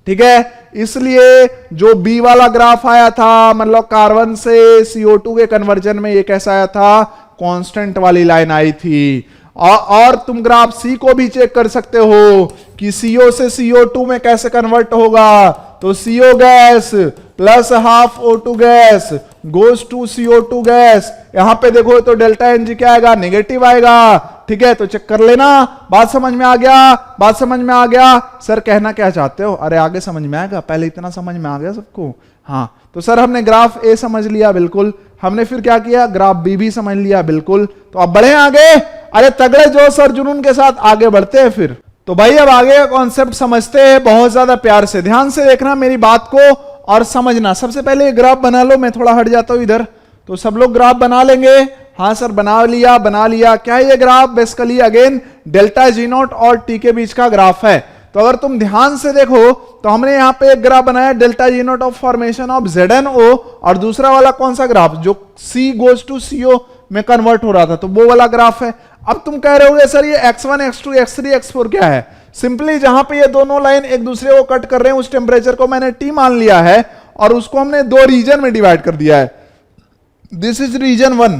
S1: ठीक है। इसलिए जो बी वाला ग्राफ आया था मतलब कार्बन से CO2 के कन्वर्जन में ये कैसा आया था कांस्टेंट वाली लाइन आई थी। और तुम ग्राफ सी को भी चेक कर सकते हो कि CO से CO2 में कैसे कन्वर्ट होगा, तो CO gas plus half O2 gas goes to CO2 gas, यहां पे देखो तो डेल्टा एनजी क्या आएगा नेगेटिव आएगा, ठीक है। तो चेक कर लेना। बात समझ में आ गया? बात समझ में आ गया? सर कहना क्या चाहते हो? अरे आगे समझ में आएगा, पहले इतना समझ में आ गया सबको। हाँ तो सर हमने ग्राफ ए समझ लिया बिल्कुल, हमने फिर क्या किया ग्राफ बी भी समझ लिया बिल्कुल। तो अब बढ़े आगे, अरे तगड़े जो सर जुनून के साथ आगे बढ़ते हैं फिर। तो भाई अब आगे का कॉन्सेप्ट समझते हैं बहुत ज्यादा प्यार से, ध्यान से देखना मेरी बात को और समझना। सबसे पहले ग्राफ बना लो, मैं थोड़ा हट जाता हूं इधर, तो सब लोग ग्राफ बना लेंगे। हाँ सर बना लिया बना लिया। क्या है ये graph? Basically again delta G not और टी के बीच का ग्राफ है। तो अगर तुम ध्यान से देखो तो हमने यहां पे एक ग्राफ बनाया delta G not of formation of ZnO, और दूसरा वाला कौन सा ग्राफ जो C गोज टू CO में कन्वर्ट हो रहा था, तो वो वाला ग्राफ है। अब तुम कह रहे होगे सर ये x1 x2 x3 x4 क्या है? सिंपली जहां पे ये दोनों लाइन एक दूसरे को कट कर रहे हैं उस टेम्परेचर को मैंने T मान लिया है और उसको हमने दो रीजन में डिवाइड कर दिया है। This is region 1,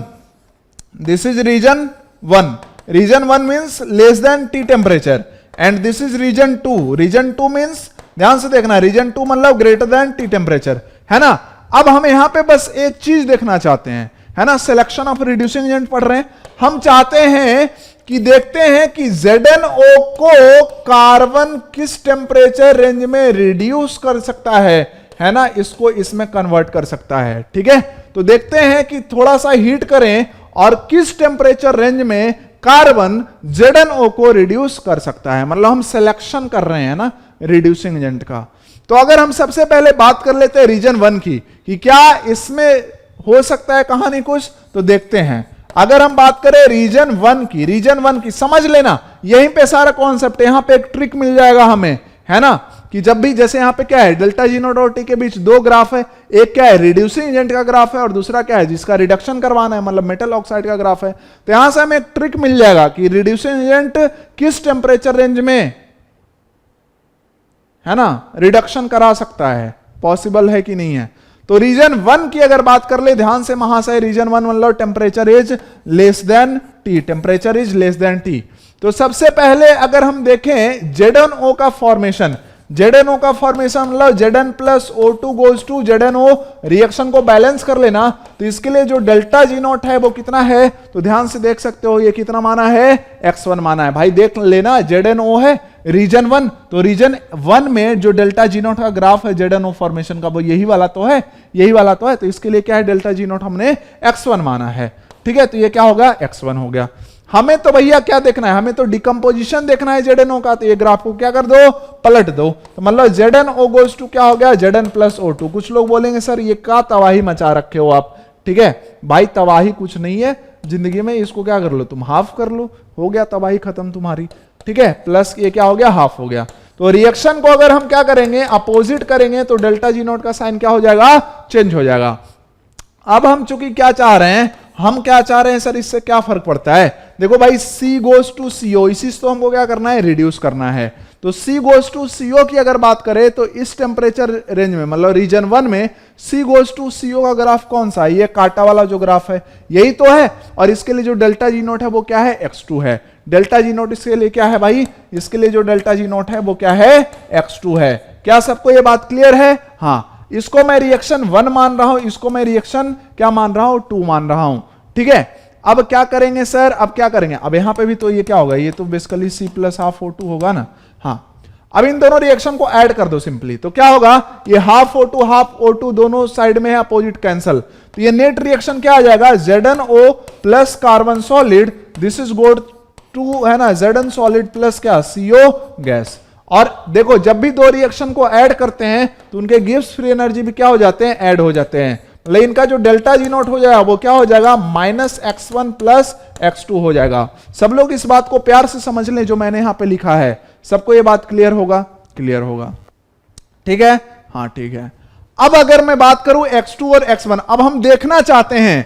S1: this is region 1, region 1 means less than T temperature, and this is region 2, region 2 means ध्यान से देखना रीजन 2 मतलब ग्रेटर देन T टेम्परेचर, है ना। अब हम यहां पे बस एक चीज देखना चाहते हैं, है ना, सिलेक्शन ऑफ रिड्यूसिंग एजेंट पढ़ रहे हैं हम, चाहते हैं कि देखते हैं कि ZnO को कार्बन किस टेम्परेचर रेंज में रिड्यूस कर सकता है ना, इसको इसमें कन्वर्ट कर सकता है, ठीक है। तो देखते हैं कि थोड़ा सा हीट करें और किस टेम्परेचर रेंज में कार्बन ZnO को रिड्यूस कर सकता है, मतलब हम सिलेक्शन कर रहे हैं ना रिड्यूसिंग एजेंट का। तो अगर हम सबसे पहले बात कर लेते हैं रीजन 1 की कि क्या इसमें हो सकता है कहानी कुछ, तो देखते हैं। अगर हम बात करें रीजन 1 की, रीजन 1 की समझ लेना यहीं पे सारा कॉन्सेप्ट है। यहां पे एक ट्रिक मिल जाएगा हमें, है ना, कि जब भी जैसे यहां पे क्या है डेल्टा जी नॉट और टी के बीच दो ग्राफ है, एक क्या है रिड्यूसिंग एजेंट का ग्राफ है और दूसरा क्या है जिसका रिडक्शन करवाना है मतलब मेटल ऑक्साइड का ग्राफ है। तो यहां से हमें एक ट्रिक मिल जाएगा कि रिड्यूसिंग एजेंट किस टेम्परेचर रेंज में, है ना, रिडक्शन करा सकता है, पॉसिबल है कि नहीं है। तो रीजन 1 की अगर बात कर ले ध्यान से महाशय, रीजन 1 मतलब temperature is less than T, temperature is less than T। तो सबसे पहले अगर हम देखें ZnO का फॉर्मेशन, ZnO का फॉर्मेशन मतलब Zn plus O2 goes to ZnO, reaction को बैलेंस कर लेना। तो इसके लिए जो डेल्टा जी नॉट है वो कितना है, तो ध्यान से देख सकते हो ये कितना माना है x1 माना है। भाई देख लेना ZnO है रीजन 1, तो रीजन 1 में जो डेल्टा जी नॉट का ग्राफ है ZnO फॉर्मेशन का वो यही वाला तो है, यही वाला तो है। तो इसके लिए क्या है डेल्टा जी नॉट हमने x1 माना है, ठीक है। तो ये क्या होगा x1 हो गया। हमें तो भैया क्या देखना है, हमें तो डिकम्पोजिशन देखना है ZnO का। तो ये ग्राफ को क्या कर दो पलट दो, तो मतलब ZnO गोज टू क्या हो गया Zn प्लस O2। कुछ लोग बोलेंगे सर ये क्या तबाही मचा रखे हो आप, ठीक है भाई तबाही कुछ नहीं है जिंदगी में, इसको क्या कर लो तुम हाफ कर लो, हो गया तबाही खत्म तुम्हारी, ठीक है। प्लस ये क्या हो गया हाफ हो गया। तो रिएक्शन को अगर हम क्या करेंगे अपोजिट करेंगे तो डेल्टा जी नॉट का साइन क्या हो जाएगा चेंज हो जाएगा। अब हम चूंकि क्या चाह रहे हैं, हम क्या चाह रहे हैं सर इससे क्या फर्क पड़ता है, देखो भाई C गोज टू CO, इसी से तो हमको क्या करना है रिड्यूस करना है। तो C गोज टू CO की अगर बात करें तो इस टेम्परेचर रेंज में मतलब रीजन 1 में C गोज टू CO का ग्राफ कौन सा है, ये कांटा वाला जो ग्राफ है यही तो है। और इसके लिए जो डेल्टा जी नॉट है वो क्या है x2 है, डेल्टा जी नॉट इसके लिए क्या है भाई, इसके लिए जो डेल्टा जी नॉट है वो क्या है x2 है। क्या सबको ये बात क्लियर है? हाँ, इसको मैं रिएक्शन 1 मान रहा हूं, इसको मैं रिएक्शन क्या मान रहा हूं, 2 मान रहा हूं। ठीक है, अब क्या करेंगे सर, अब क्या करेंगे, अब यहां पे भी तो ये क्या होगा, ये तो basically C plus half O2 होगा ना। हाँ, अब इन दोनों रिएक्शन को ऐड कर दो सिंपली, तो क्या होगा, ये हाफ O2 दोनों साइड में है, अपोजिट कैंसल, तो ये नेट रिएक्शन क्या आ जाएगा, ZnO plus carbon solid, this is गोड टू, है ना, Zn सॉलिड प्लस क्या, CO गैस। और देखो जब भी दो रिएक्शन को ऐड करते हैं तो उनके गिब्स फ्री एनर्जी भी क्या हो जाते हैं, ऐड हो जाते हैं, लेकिन इनका जो डेल्टा जी नॉट हो जाएगा वो क्या हो जाएगा, -x1 प्लस x2 हो जाएगा। सब लोग इस बात को प्यार से समझ लें जो मैंने यहां पे लिखा है, सबको ये बात क्लियर होगा, क्लियर होगा, ठीक है, हाँ ठीक है। अब अगर मैं बात करूं x2 और x1, अब हम देखना चाहते हैं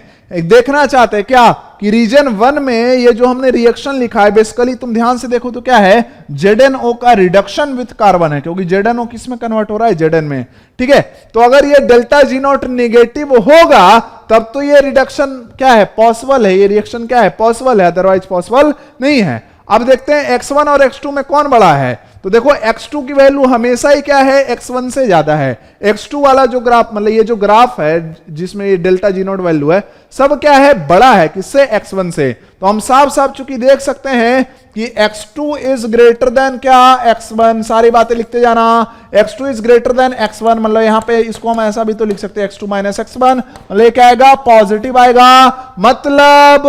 S1: क्या कि रीजन 1 में ये जो हमने रिएक्शन लिखा है, बेसिकली तुम ध्यान से देखो तो क्या है, ZnO का रिडक्शन विथ कार्बन है, क्योंकि ZnO किस में कन्वर्ट हो रहा है, Zn में। ठीक है, तो अगर ये डेल्टा जी नॉट निगेटिव होगा तब तो ये रिडक्शन क्या है, पॉसिबल है, ये रिएक्शन क्या है, पॉसिबल है, अदरवाइज पॉसिबल नहीं है। अब देखते हैं x1 और x2 में कौन बड़ा है, तो देखो x2 की वैल्यू हमेशा ही क्या है, x1 से ज्यादा है। x2 वाला जो ग्राफ, मतलब ये जो ग्राफ है जिसमें ये डेल्टा जी नॉट वैल्यू है, सब क्या है, बड़ा है किससे, x1 से। तो हम साफ साफ चूंकि देख सकते हैं कि x2 इज ग्रेटर देन क्या, x1, सारी बातें लिखते जाना, x2 is greater than x1, मतलब यहां पे इसको हम ऐसा भी तो लिख सकते हैं, x2 माइनस x1, मतलब क्या आएगा, पॉजिटिव आएगा। मतलब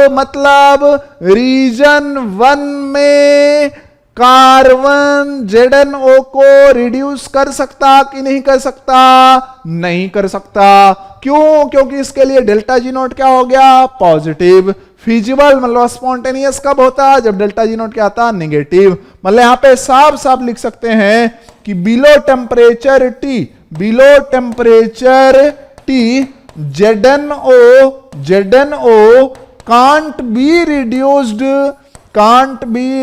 S1: रीजन 1 में कार्बन ZnO को रिड्यूस कर सकता कि नहीं कर सकता, नहीं कर सकता। क्यों, क्योंकि इसके लिए डेल्टा जी नॉट क्या हो गया, पॉजिटिव। फिजिबल मतलब स्पॉन्टेनियस कब होता है, जब डेल्टा जी नॉट क्या आता, नेगेटिव। मतलब यहां पे साफ साफ लिख सकते हैं कि below temperature T ZnO can't be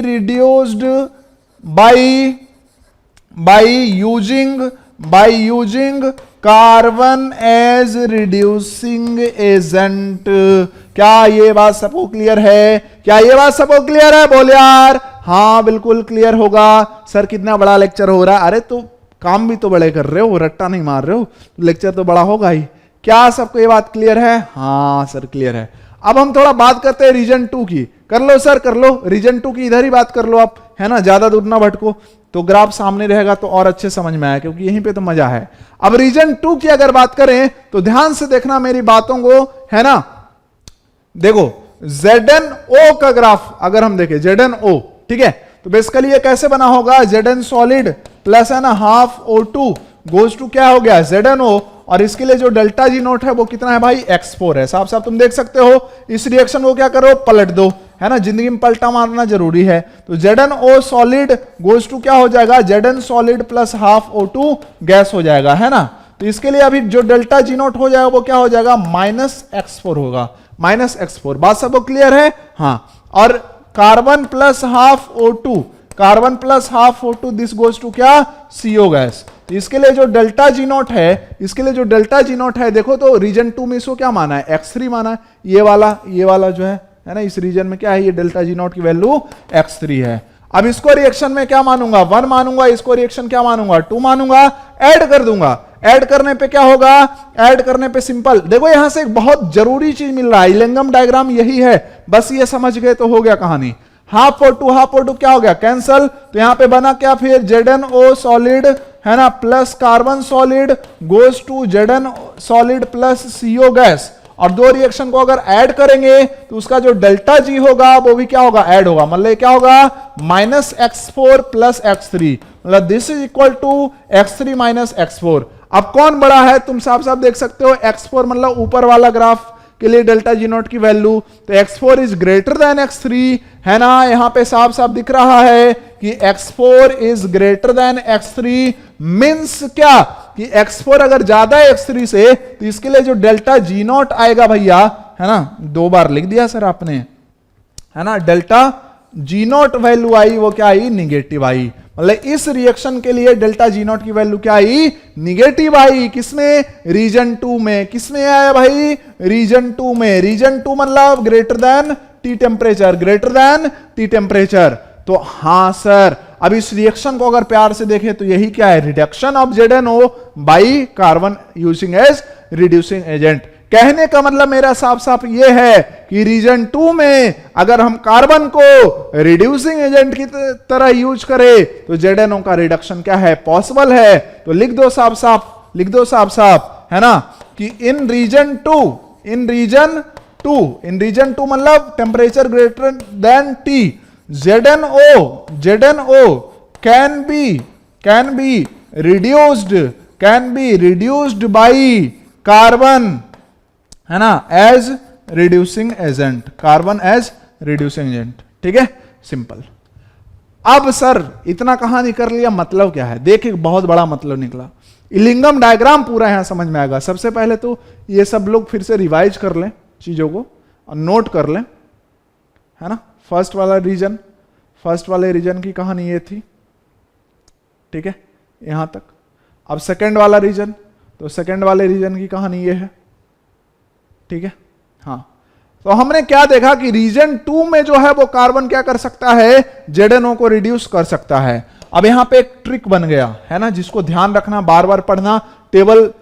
S1: reduced by using carbon as reducing agent। क्या ये बात सबको क्लियर है, क्या ये बात सबको क्लियर है, बोल यार, हाँ बिल्कुल क्लियर होगा। सर कितना बड़ा लेक्चर हो रहा है, अरे तो काम भी तो बड़े कर रहे हो, रट्टा नहीं मार रहे हो, लेक्चर तो बड़ा होगा ही। क्या सबको ये बात क्लियर है, हाँ सर क्लियर है। अब हम थोड़ा बात करते हैं रीजन 2 की, कर लो सर कर लो, रीजन 2 की इधर ही बात कर लो आप, है ना, ज्यादा दूर ना भटको, तो ग्राफ सामने रहेगा तो और अच्छे समझ में आया, क्योंकि यहीं पे तो मजा है। अब रीजन 2 की अगर बात करें तो ध्यान से देखना मेरी बातों को, है ना, देखो ZnO का ग्राफ अगर हम देखें, ZnO, ठीक है, तो बेसिकली ये कैसे बना होगा, Zn सॉलिड प्लस है ना हाफ O2 गोज टू क्या हो गया, ZnO, और इसके लिए जो डेल्टा जी नोट है वो कितना है भाई, x4 है। साफ साफ तुम देख सकते हो, इस रिएक्शन को क्या करो, पलट दो, है ना, जिंदगी में पलटा मारना जरूरी है। तो ZnO सॉलिड गोज टू क्या हो जाएगा, Zn solid plus half O2 gas हो जाएगा, है ना। तो इसके लिए अभी जो डेल्टा जी नोट हो जाएगा वो क्या हो जाएगा, -x4 होगा, -x4। बात सबको क्लियर है, हाँ। और carbon plus half O2 this goes to क्या, CO गैस। इसके लिए जो डेल्टा जी नॉट है, देखो तो रीजन 2 में इसको क्या माना है, x3 माना है, ये वाला जो है ना, इस रीजन में क्या है, ये डेल्टा जी नॉट की वैल्यू x3 है। अब इसको रिएक्शन में क्या मानूंगा, 1 मानूंगा, इसको रिएक्शन क्या मानूंगा, 2 मानूंगा, ऐड कर दूंगा। ऐड करने पे क्या होगा, ऐड करने पे सिंपल, देखो यहां से एक बहुत जरूरी चीज मिल रहा है, इलेंगम डायग्राम यही है, बस ये समझ गए तो हो गया कहानी। हाफ O2 क्या हो गया, कैंसल, तो यहां पे बना क्या फिर, ZnO सॉलिड, है ना, plus carbon solid goes to Zn solid plus CO gas. और दो रिएक्शन को अगर ऐड करेंगे तो उसका जो डेल्टा जी होगा वो भी क्या होगा, ऐड होगा, मतलब क्या होगा, -x4 प्लस x3, मतलब this is equal to x3 minus x4। अब कौन बड़ा है, तुम साफ साफ देख सकते हो, x4 मतलब ऊपर वाला ग्राफ के लिए डेल्टा जी नॉट की वैल्यू, तो x4 is greater than x3, है ना, यहां पे साफ साफ दिख रहा है कि x4 is greater than x3, means क्या कि x4 अगर ज्यादा है x3 से, तो इसके लिए जो डेल्टा जी नॉट आएगा भैया, है ना, 2 बार लिख दिया सर आपने, है ना, डेल्टा जी नॉट वैल्यू आई, वो क्या आई, निगेटिव आई। मतलब इस रिएक्शन के लिए डेल्टा जी नॉट की वैल्यू क्या आई, निगेटिव आई। किसमें, रीजन 2 में। किसमें आया भाई, रीजन 2 में। रीजन 2 मतलब greater than T temperature, greater then T temperature. तो हां सर, अब इस रिएक्शन को अगर प्यार से देखें तो यही क्या है, reduction of ZnO by carbon using as reducing agent. कहने का मतलब मेरा साफ साफ ये है कि रीजन 2 में अगर हम कार्बन को रिड्यूसिंग एजेंट की तरह यूज करें तो ZnO का रिडक्शन क्या है, पॉसिबल है। तो लिख दो साफ साफ, लिख दो साफ साफ, है ना, कि इन रीजन 2 मतलब temperature greater than T, ZnO can be reduced by carbon, है ना, as reducing agent, carbon as reducing agent. ठीक है, सिंपल। अब सर इतना कहानी कर लिया, मतलब क्या है, देख एक बहुत बड़ा मतलब निकला। इलिंगम डायग्राम पूरा यहां समझ में आएगा। सबसे पहले तो ये सब लोग फिर से रिवाइज कर लें चीजों को और नोट कर लें, है ना। फर्स्ट वाले रीजन की कहानी ये थी, ठीक है, यहां तक। अब सेकंड वाला रीजन, तो सेकंड वाले रीजन की कहानी ये है, ठीक है। हाँ, तो हमने क्या देखा कि रीजन 2 में जो है वो कार्बन क्या कर सकता है, ZnO को रिड्यूस कर सकता है। अब यहां पे एक ट्रिक बन गया है ना, जिसको ध्यान रखना, बार बार पढ़ना। टेबल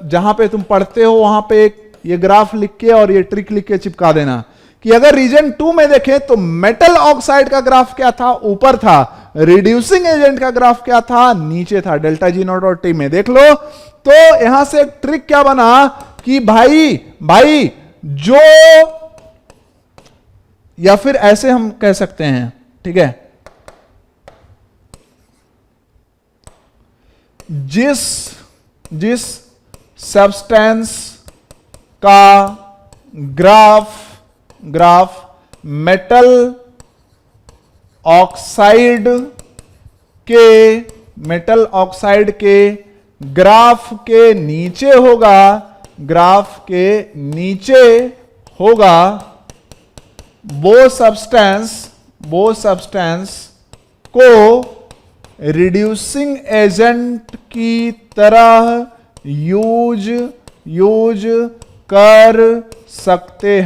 S1: जहां पे तुम पढ़ते हो वहां पे एक ये ग्राफ लिख के और ये ट्रिक लिख के चिपका देना कि अगर रीजन 2 में देखें तो मेटल ऑक्साइड का ग्राफ क्या था, ऊपर था। रिड्यूसिंग एजेंट का ग्राफ क्या था, नीचे था। डेल्टा G0 और T में देख लो। तो यहां से एक ट्रिक क्या बना कि भाई जो, या फिर ऐसे हम कह सकते हैं, ठीक है, जिस सब्सटेंस का ग्राफ मेटल ऑक्साइड के ग्राफ के नीचे होगा, वो सब्सटेंस को रिड्यूसिंग एजेंट की तरह यूज कर सकते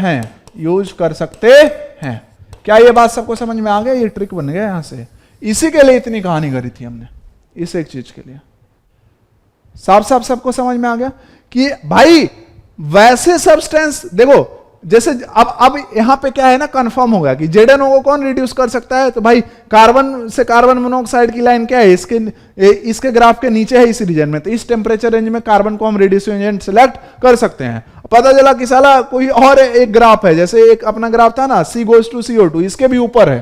S1: हैं। क्या ये बात सबको समझ में आ गया? ये ट्रिक बन गया यहां से। इसी के लिए इतनी कहानी करी थी हमने, इस एक चीज के लिए। साफ साफ सबको समझ में आ गया कि भाई वैसे सब्सटेंस देखो, जैसे अब यहां पे क्या है ना, कंफर्म हो गया कि ZnO को कौन रिड्यूस कर सकता है। तो भाई कार्बन से कार्बन मोनोऑक्साइड की लाइन क्या है, इसके ग्राफ के नीचे है इस रीजन में। तो इस टेम्परेचर रेंज में कार्बन को हम रिड्यूसिंग एजेंट सिलेक्ट कर सकते हैं। पता चला कि साला कोई और एक ग्राफ है, जैसे एक अपना ग्राफ था ना, C goes to CO2, इसके भी ऊपर है,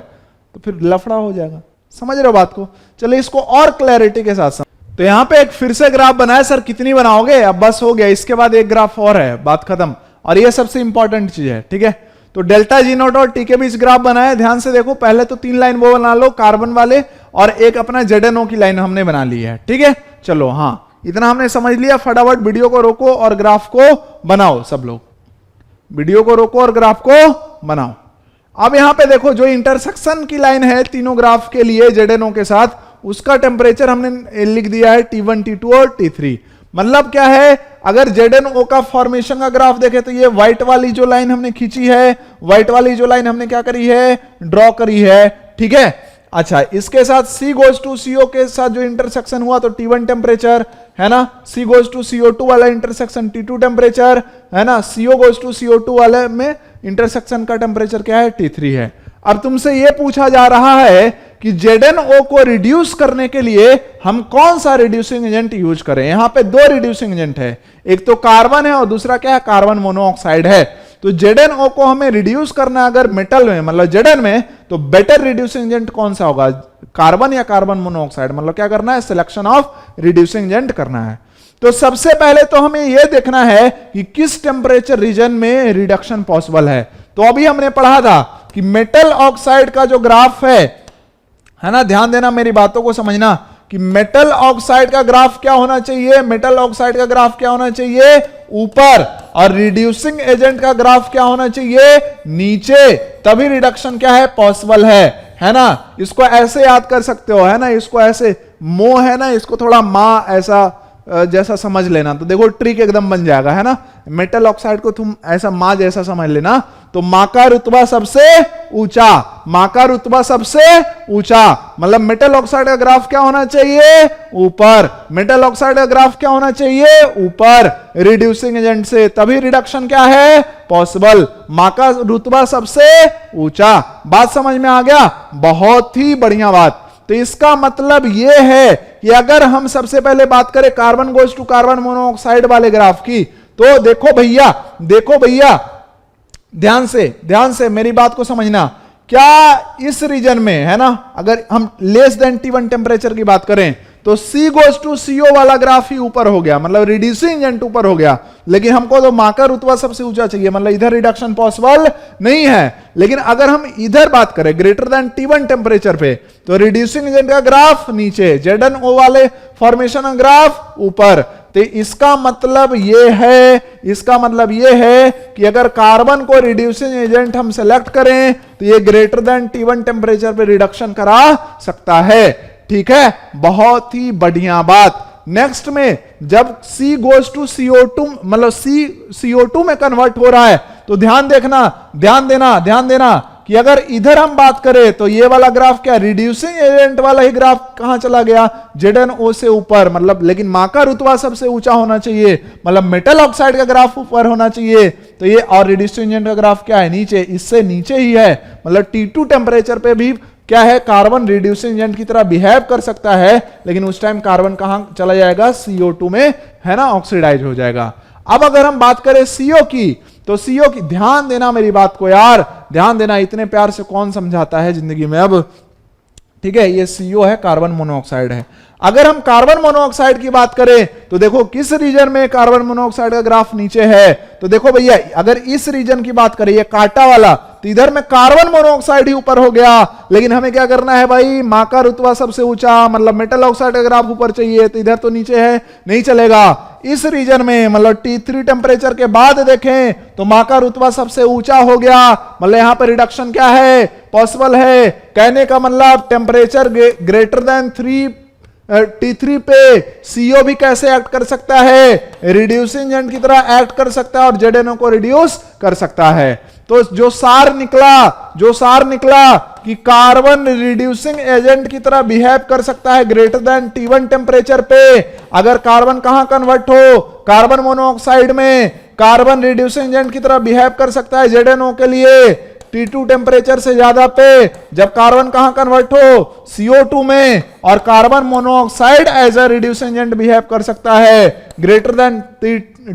S1: तो फिर लफड़ा हो जाएगा। समझ रहे हो बात को? चलिए इसको और क्लैरिटी के साथ तो यहां पे एक फिर से ग्राफ बनाया। सर कितनी बनाओगे? अब बस हो गया, इसके बाद एक ग्राफ और है, बात खत्म। और ये सबसे इंपॉर्टेंट चीज है, ठीक है। तो डेल्टा G0 और T के बीच ग्राफ बनाया, ध्यान से देखो। पहले तो 3 लाइन वो बना लो कार्बन वाले, और एक अपना ZnO की लाइन हमने बना ली है, ठीक है। चलो हाँ, इतना हमने समझ लिया। फटाफट वीडियो को रोको और ग्राफ को बनाओ। सब लोग वीडियो को रोको और ग्राफ को बनाओ। अब यहां पे देखो, जो इंटरसेक्शन की लाइन है तीनों ग्राफ के लिए ZnO के साथ, उसका टेम्परेचर हमने लिख दिया है T1, T2 और T3। मतलब क्या है, अगर ZnO का फॉर्मेशन का ग्राफ देखें तो ये व्हाइट वाली जो लाइन हमने खींची है, व्हाइट वाली जो लाइन हमने क्या करी है, ड्रॉ करी है, ठीक है। अच्छा, इसके साथ C goes to CO के साथ जो इंटरसेक्शन हुआ तो T1 टेम्परेचर है ना, C goes to CO2 वाला इंटरसेक्शन T2 टेम्परेचर है ना, CO goes to CO2 वाले में इंटरसेक्शन का टेम्परेचर क्या है, T3 है। अब तुमसे यह पूछा जा रहा है कि ZnO को रिड्यूस करने के लिए हम कौन सा रिड्यूसिंग एजेंट यूज करें। यहां पे 2 रिड्यूसिंग एजेंट है, एक तो कार्बन है और दूसरा क्या है, कार्बन मोनोऑक्साइड है। तो ZnO को हमें रिड्यूस करना अगर मेटल में, मतलब Zn में, तो बेटर रिड्यूसिंग एजेंट कौन सा होगा, कार्बन या कार्बन मोनोऑक्साइड। मतलब क्या करना है, सिलेक्शन ऑफ रिड्यूसिंग एजेंट करना है। तो सबसे पहले तो हमें यह देखना है कि किस टेम्परेचर रीजन में रिडक्शन पॉसिबल है। तो अभी हमने पढ़ा था कि मेटल ऑक्साइड का जो ग्राफ है ना, ध्यान देना, मेरी बातों को समझना कि मेटल ऑक्साइड का ग्राफ क्या होना चाहिए, मेटल ऑक्साइड का ग्राफ क्या होना चाहिए, ऊपर, और रिड्यूसिंग एजेंट का ग्राफ क्या होना चाहिए, नीचे। तभी रिडक्शन क्या है, पॉसिबल है ना। इसको ऐसे याद कर सकते हो, है ना, इसको ऐसे, मो है ना, इसको थोड़ा मा ऐसा जैसा समझ लेना, तो देखो ट्रिक एकदम बन जाएगा, है ना। मेटल ऑक्साइड को तुम ऐसा मां जैसा समझ लेना, तो मां का रुतबा सबसे ऊंचा, मां का रुतबा सबसे ऊंचा, मतलब मेटल ऑक्साइड का ग्राफ क्या होना चाहिए, ऊपर। मेटल ऑक्साइड का ग्राफ क्या होना चाहिए, ऊपर, रिड्यूसिंग एजेंट से, तभी रिडक्शन क्या है, पॉसिबल। मां का रुतबा सबसे ऊंचा। बात समझ में आ गया, बहुत ही बढ़िया बात। तो इसका मतलब यह है कि अगर हम सबसे पहले बात करें carbon goes to carbon monoxide वाले ग्राफ की, तो देखो भैया ध्यान से मेरी बात को समझना। क्या इस रीजन में, है ना, अगर हम लेस देन T1 टेम्परेचर की बात करें तो C गोज टू CO वाला ग्राफ ही ऊपर हो गया, मतलब रिड्यूसिंग एजेंट ऊपर हो गया, लेकिन हमको तो मां का रुतबा सबसे ऊंचा चाहिए, मतलब इधर रिडक्शन पॉसिबल नहीं है। लेकिन अगर हम इधर बात करें ग्रेटर देन T1 टेम्परेचर पे, तो रिड्यूसिंग एजेंट का ग्राफ नीचे, ZnO वाले फॉर्मेशन का ग्राफ ऊपर। तो इसका मतलब यह है कि अगर कार्बन को रिड्यूसिंग एजेंट हम सेलेक्ट करें तो ये ग्रेटर देन T1 टेम्परेचर पे रिडक्शन करा सकता है। ठीक है, बहुत ही बढ़िया बात। नेक्स्ट में जब C गोज टू CO2, मतलब CO2 में कन्वर्ट हो रहा है, तो ध्यान देना कि अगर इधर हम बात करें तो ये वाला ग्राफ क्या, रिड्यूसिंग एजेंट वाला ही ग्राफ कहां चला गया, ZnO से ऊपर, मतलब लेकिन मां का रुतबा सबसे ऊंचा होना चाहिए, मतलब मेटल ऑक्साइड का ग्राफ ऊपर होना चाहिए। तो ये और रिड्यूसिंग एजेंट का ग्राफ क्या है, नीचे, इससे नीचे ही है, मतलब T2 टेम्परेचर पे भी क्या है, कार्बन रिड्यूसिंग एजेंट की तरह बिहेव कर सकता है, लेकिन उस टाइम कार्बन कहां चला जाएगा, CO2 में, है ना, ऑक्सीडाइज हो जाएगा। अब अगर हम बात करें CO की, तो CO की, ध्यान देना मेरी बात को यार, ध्यान देना, इतने प्यार से कौन समझाता है जिंदगी में अब। ठीक है, ये CO है, कार्बन मोनोऑक्साइड है। अगर हम कार्बन मोनोऑक्साइड की बात करें तो देखो किस रीजन में कार्बन मोनोऑक्साइड का ग्राफ नीचे है, तो देखो भैया अगर इस रीजन की बात करें, ये कांटा वाला, तो इधर में कार्बन मोनोऑक्साइड ही ऊपर हो गया, लेकिन हमें क्या करना है भाई, मां का रुतबा सबसे ऊंचा, मतलब मेटल ऑक्साइड का ग्राफ ऊपर चाहिए, तो इधर तो नीचे है, नहीं चलेगा। इस रीजन में, मतलब T3 टेम्परेचर के बाद देखें तो मां का रुतबा सबसे ऊंचा हो गया, मतलब यहां पर रिडक्शन क्या है, पॉसिबल है। कहने का मतलब टेम्परेचर ग्रेटर देन T3 पे CO भी कैसे एक्ट कर सकता है, रिड्यूसिंग एजेंट की तरह एक्ट कर सकता है और ZnO को रिड्यूस कर सकता है। तो जो सार निकला कि कार्बन रिड्यूसिंग एजेंट की तरह बिहेव कर सकता है ग्रेटर देन T1 टेम्परेचर पे। अगर कार्बन कहां कन्वर्ट हो, कार्बन मोनोऑक्साइड में, कार्बन रिड्यूसिंग एजेंट की तरह बिहेव कर सकता है ZnO के लिए T2 टेम्परेचर से ज्यादा पे। जब कार्बन कहां कन्वर्ट हो, CO2 में, और carbon monoxide as a reducing agent behave कर सकता है ग्रेटर देन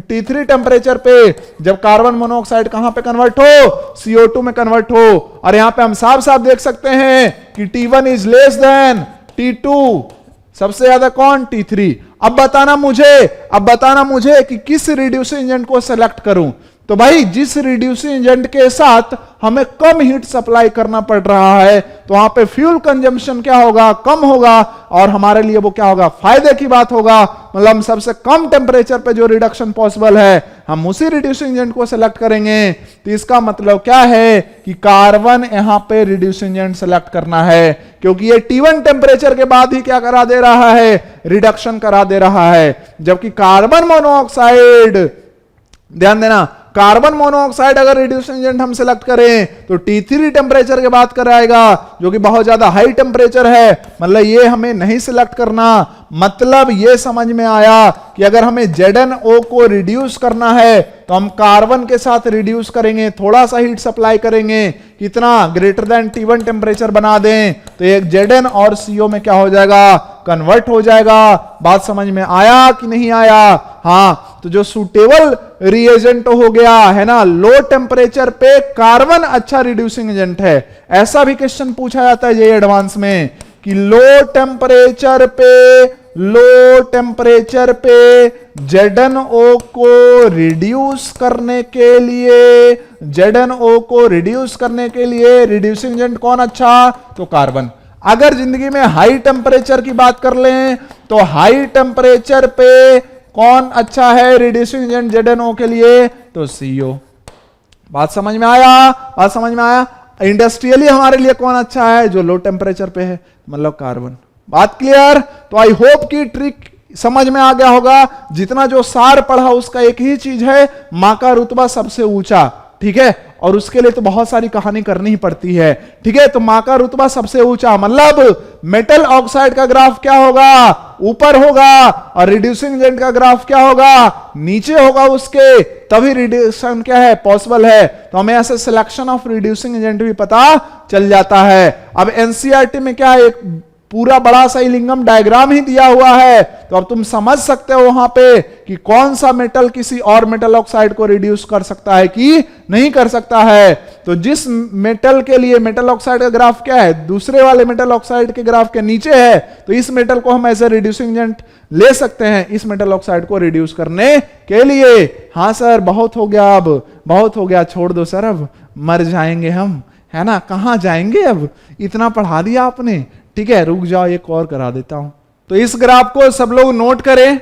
S1: T3 टेम्परेचर पे। जब कार्बन मोनोऑक्साइड कहां पे कन्वर्ट हो, CO2 में कन्वर्ट हो। और यहां पे हम साफ साफ देख सकते हैं कि T1 is less then T2, सबसे ज्यादा कौन, T3। अब बताना मुझे कि किस रिड्यूसिंग एजेंट को सेलेक्ट करूं। तो भाई जिस रिड्यूसिंग एजेंट के साथ हमें कम हीट सप्लाई करना पड़ रहा है, तो वहां पे फ्यूल कंजम्पशन क्या होगा, कम होगा, और हमारे लिए वो क्या होगा, फायदे की बात होगा। मतलब हम सबसे कम टेम्परेचर पे जो रिडक्शन पॉसिबल है, हम उसी रिड्यूसिंग एजेंट को सेलेक्ट करेंगे। तो इसका मतलब क्या है कि कार्बन यहां पे रिड्यूसिंग एजेंट सेलेक्ट करना है, क्योंकि ये T1 टेम्परेचर के बाद ही क्या करा दे रहा है, रिडक्शन करा दे रहा है। जबकि कार्बन मोनोऑक्साइड, ध्यान देना, कार्बन मोनोऑक्साइड अगर रिड्यूसिंग एजेंट हम सेलेक्ट करें तो T3 टेम्परेचर के बाद कराएगा, जो कि बहुत ज्यादा हाई टेम्परेचर है, मतलब ये हमें नहीं सिलेक्ट करना। मतलब ये समझ में आया कि अगर हमें ZnO को रिड्यूस करना है तो हम कार्बन के साथ रिड्यूस करेंगे, थोड़ा सा हीट सप्लाई करेंगे, कितना, ग्रेटर देन T1 टेम्परेचर बना दें, तो एक Zn और CO में क्या हो जाएगा, कन्वर्ट हो जाएगा। बात समझ में आया कि नहीं आया? हाँ, तो जो सुटेबल रिएजेंट हो गया है ना, लो टेम्परेचर पे कार्बन अच्छा रिड्यूसिंग एजेंट है। ऐसा भी क्वेश्चन पूछा जाता है ये एडवांस में कि लो टेम्परेचर पे ZnO को रिड्यूस करने के लिए रिड्यूसिंग एजेंट कौन अच्छा, तो कार्बन। अगर जिंदगी में हाई टेम्परेचर की बात कर लें तो हाई टेम्परेचर पे कौन अच्छा है रिड्यूसिंग एजेंट ZnO के लिए, तो CO। बात समझ में आया? इंडस्ट्रियली हमारे लिए कौन अच्छा है, जो लो टेम्परेचर पे है, मतलब कार्बन। बात क्लियर? तो आई होप की ट्रिक समझ में आ गया होगा, जितना जो सार पढ़ा उसका एक ही चीज है, मां का रुतबा सबसे ऊंचा, ठीक है, और उसके लिए तो बहुत सारी कहानी करनी ही पड़ती है, ठीक है। तो मां का रुतबा सबसे ऊंचा मतलब मेटल ऑक्साइड का ग्राफ क्या होगा, ऊपर होगा, और रिड्यूसिंग एजेंट का ग्राफ क्या होगा, नीचे होगा उसके, तभी रिड्यूशन क्या है, पॉसिबल है। तो हमें ऐसे सिलेक्शन ऑफ रिड्यूसिंग एजेंट भी पता चल जाता है। अब एनसीईआरटी में क्या है, एक पूरा बड़ा सा इलिंगम डायग्राम ही दिया हुआ है, तो अब तुम समझ सकते हो वहां पे कि कौन सा मेटल किसी और मेटल ऑक्साइड को रिड्यूस कर सकता है कि नहीं कर सकता है। तो जिस मेटल के लिए मेटल ऑक्साइड का ग्राफ क्या है, दूसरे वाले मेटल ऑक्साइड के ग्राफ के नीचे है, तो इस मेटल को हम एज ए रिड्यूसिंग एजेंट ले सकते हैं इस मेटल ऑक्साइड को रिड्यूस करने के लिए। हाँ सर बहुत हो गया, अब बहुत हो गया, छोड़ दो सर, अब मर जाएंगे हम, है ना, कहां जाएंगे, अब इतना पढ़ा दिया आपने, ठीक है, रुक जाओ एक और करा देता हूं। तो इस ग्राफ को सब लोग नोट करें।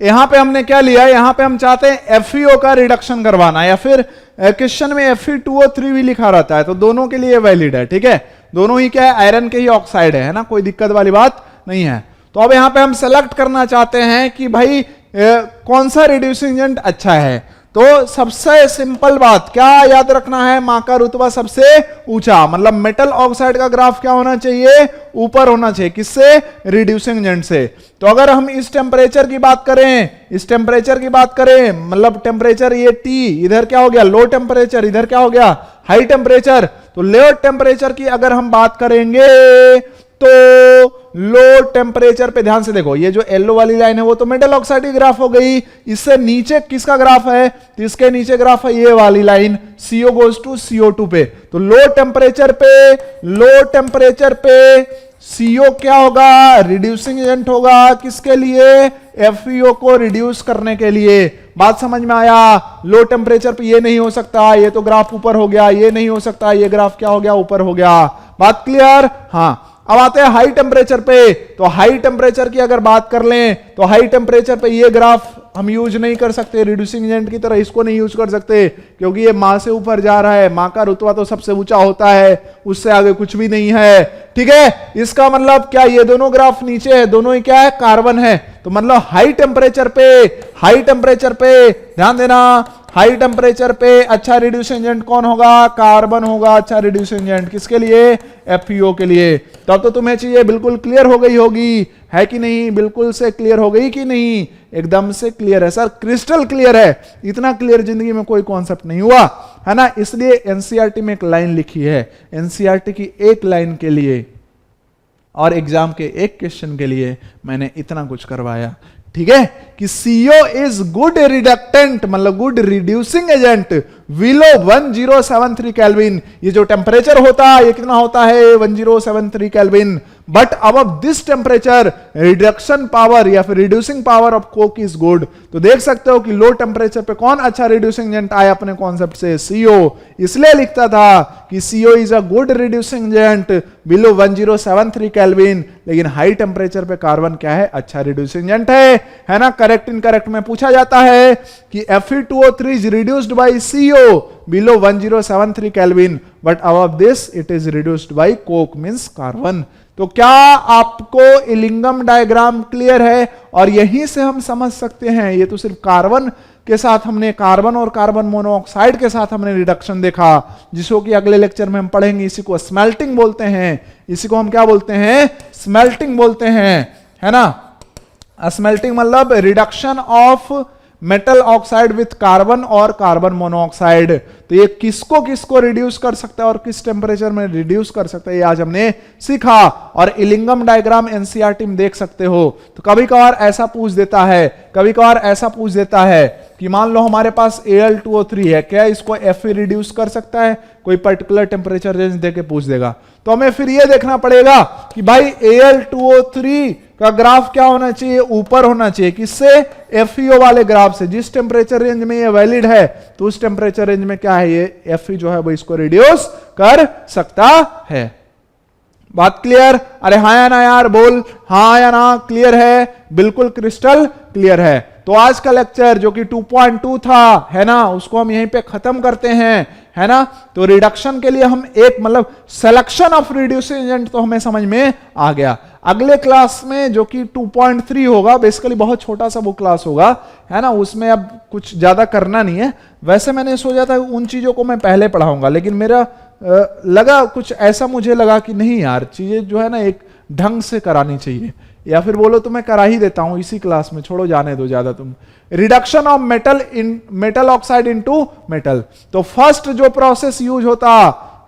S1: यहां पे हमने क्या लिया, यहां पे हम चाहते हैं FeO का रिडक्शन करवाना, या फिर क्वेश्चन में Fe2O3 भी लिखा रहता है, तो दोनों के लिए वैलिड है, ठीक है, दोनों ही क्या है, आयरन के ही ऑक्साइड है ना, कोई दिक्कत वाली बात नहीं है। तो अब यहां पे हम सेलेक्ट करना चाहते हैं कि भाई कौन सा रिड्यूसिंग एजेंट अच्छा है। तो सबसे सिंपल बात क्या याद रखना है, मां का रुतबा सबसे ऊंचा, मतलब मेटल ऑक्साइड का ग्राफ क्या होना चाहिए, ऊपर होना चाहिए, किससे, रिड्यूसिंग एजेंट से। तो अगर हम इस टेम्परेचर की बात करें, इस टेम्परेचर की बात करें, मतलब टेम्परेचर ये T, इधर क्या हो गया लो टेम्परेचर, इधर क्या हो गया हाई टेम्परेचर। तो लो टेम्परेचर की अगर हम बात करेंगे तो लो टेम्परेचर पे ध्यान से देखो, ये जो येलो वाली लाइन है वो तो मेटल ऑक्साइड की ग्राफ हो गई, इससे नीचे किसका ग्राफ है, तो इसके नीचे ग्राफ है ये वाली line, CO goes to CO2 पे। तो लो टेम्परेचर पे CO क्या होगा, रिड्यूसिंग एजेंट होगा, किसके लिए, FeO को रिड्यूस करने के लिए। बात समझ में आया, लो टेम्परेचर पे ये नहीं हो सकता, ये तो ग्राफ ऊपर हो गया, ये नहीं हो सकता, ये ग्राफ क्या हो गया, ऊपर हो गया। बात क्लियर, हाँ। अब आते हैं हाई टेम्परेचर पे। तो हाई टेम्परेचर की अगर बात कर लें तो हाई टेम्परेचर पे ये ग्राफ हम यूज नहीं कर सकते, रिड्यूसिंग एजेंट की तरह इसको नहीं यूज कर सकते, क्योंकि ये मां से ऊपर जा रहा है, मां का रुतबा तो सबसे ऊंचा होता है, उससे आगे कुछ भी नहीं है, ठीक है। इसका मतलब क्या, ये दोनों ग्राफ नीचे है, दोनों ही क्या है, कार्बन है। तो मतलब हाई टेम्परेचर पे ध्यान देना, हाई टेम्परेचर पे अच्छा रिड्यूसिंग एजेंट कौन होगा, कार्बन होगा अच्छा रिड्यूसिंग एजेंट, किसके लिए, FeO के लिए। तब तो तुम्हें चीजें बिल्कुल क्लियर हो गई होगी, है कि नहीं, बिल्कुल से क्लियर हो गई कि नहीं, एकदम से क्लियर है सर, क्रिस्टल क्लियर है, इतना क्लियर जिंदगी में कोई कॉन्सेप्ट नहीं हुआ, है ना। इसलिए एनसीईआरटी में एक लाइन लिखी है, एनसीईआरटी की एक लाइन के लिए और एग्जाम के एक क्वेश्चन के लिए मैंने इतना कुछ करवाया, ठीक है, कि CO इज गुड रिडक्टेंट, मतलब good reducing agent below 1073 kelvin. ये जो टेम्परेचर होता है ये कितना होता है, 1073 kelvin, but above this temperature reduction power या फिर reducing power of Coke is good. तो देख सकते हो कि लो टेम्परेचर पे कौन अच्छा रिड्यूसिंग एजेंट आया अपने कॉन्सेप्ट से, CO। इसलिए लिखता था कि CO is a good reducing agent below 1073 kelvin, लेकिन हाई टेम्परेचर पे कार्बन क्या है, अच्छा रिड्यूसिंग एजेंट है ना। करेक्ट इनकरेक्ट में पूछा जाता है कि Fe2O3 is reduced by CO below 1073 Kelvin, but above this it is reduced by coke means carbon। तो क्या आपको इलिंगम डायग्राम क्लियर है, और यहीं से हम समझ सकते हैं, ये तो सिर्फ कार्बन के साथ हमने, कार्बन और कार्बन मोनोऑक्साइड के साथ हमने रिडक्शन देखा, जिसको कि अगले लेक्चर में हम पढ़ेंगे। इसी को स्मेल्टिंग बोलते हैं, इसी को हम क्या बोलते हैं, स्मेल्टिंग बोलते हैं, है ना। स्मेल्टिंग मतलब reduction of metal oxide with carbon और कार्बन मोनोऑक्साइड। तो ये किसको किसको रिड्यूस कर सकता है और किस टेम्परेचर में रिड्यूस कर सकता है, ये आज हमने सीखा। और इलिंगम डायग्राम एनसीईआरटी में देख सकते हो। तो कभी कभार ऐसा पूछ देता है, कभी कभार ऐसा पूछ देता है कि मान लो हमारे पास Al2O3 है, क्या इसको Fe रिड्यूस कर सकता है, कोई पर्टिकुलर टेम्परेचर रेंज देके पूछ देगा। तो हमें फिर ये देखना पड़ेगा कि भाई Al2O3 का ग्राफ क्या होना चाहिए, ऊपर होना चाहिए, किससे, FeO वाले ग्राफ से। जिस टेम्परेचर रेंज में ये वैलिड है तो उस टेम्परेचर रेंज में क्या है, ये Fe जो है वो इसको रिड्यूस कर सकता है। बात क्लियर, अरे हाँ या ना यार, बोल हाँ या ना, क्लियर है, बिल्कुल क्रिस्टल क्लियर है। तो आज का लेक्चर जो कि 2.2 था, है ना, उसको हम यहीं पे खत्म करते हैं, है ना। तो रिडक्शन के लिए हम एक मतलब सिलेक्शन ऑफ रिड्यूसिंग एजेंट तो हमें समझ में आ गया। अगले क्लास में जो कि 2.3 होगा, बेसिकली बहुत छोटा सा वो क्लास होगा, है ना, उसमें अब कुछ ज्यादा करना नहीं है। वैसे मैंने सोचा था उन चीजों को मैं पहले पढ़ाऊंगा, लेकिन मेरा लगा कुछ ऐसा, मुझे लगा कि नहीं यार, चीजें जो है ना एक ढंग से करानी चाहिए, या फिर बोलो तो मैं करा ही देता हूं इसी क्लास में, छोड़ो जाने दो ज्यादा तुम। Reduction of metal in metal oxide into metal, तो फर्स्ट जो प्रोसेस यूज होता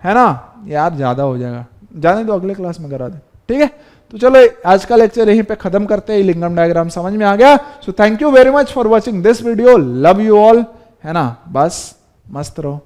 S1: है ना, यार ज्यादा हो जाएगा, जाने दो अगले क्लास में करा दे, ठीक है। तो चलो आज का लेक्चर यहीं पे खत्म करते हैं। लिंगम डायग्राम समझ में आ गया? So thank you very much for watching this video, love you all, है ना, बस मस्त रहो।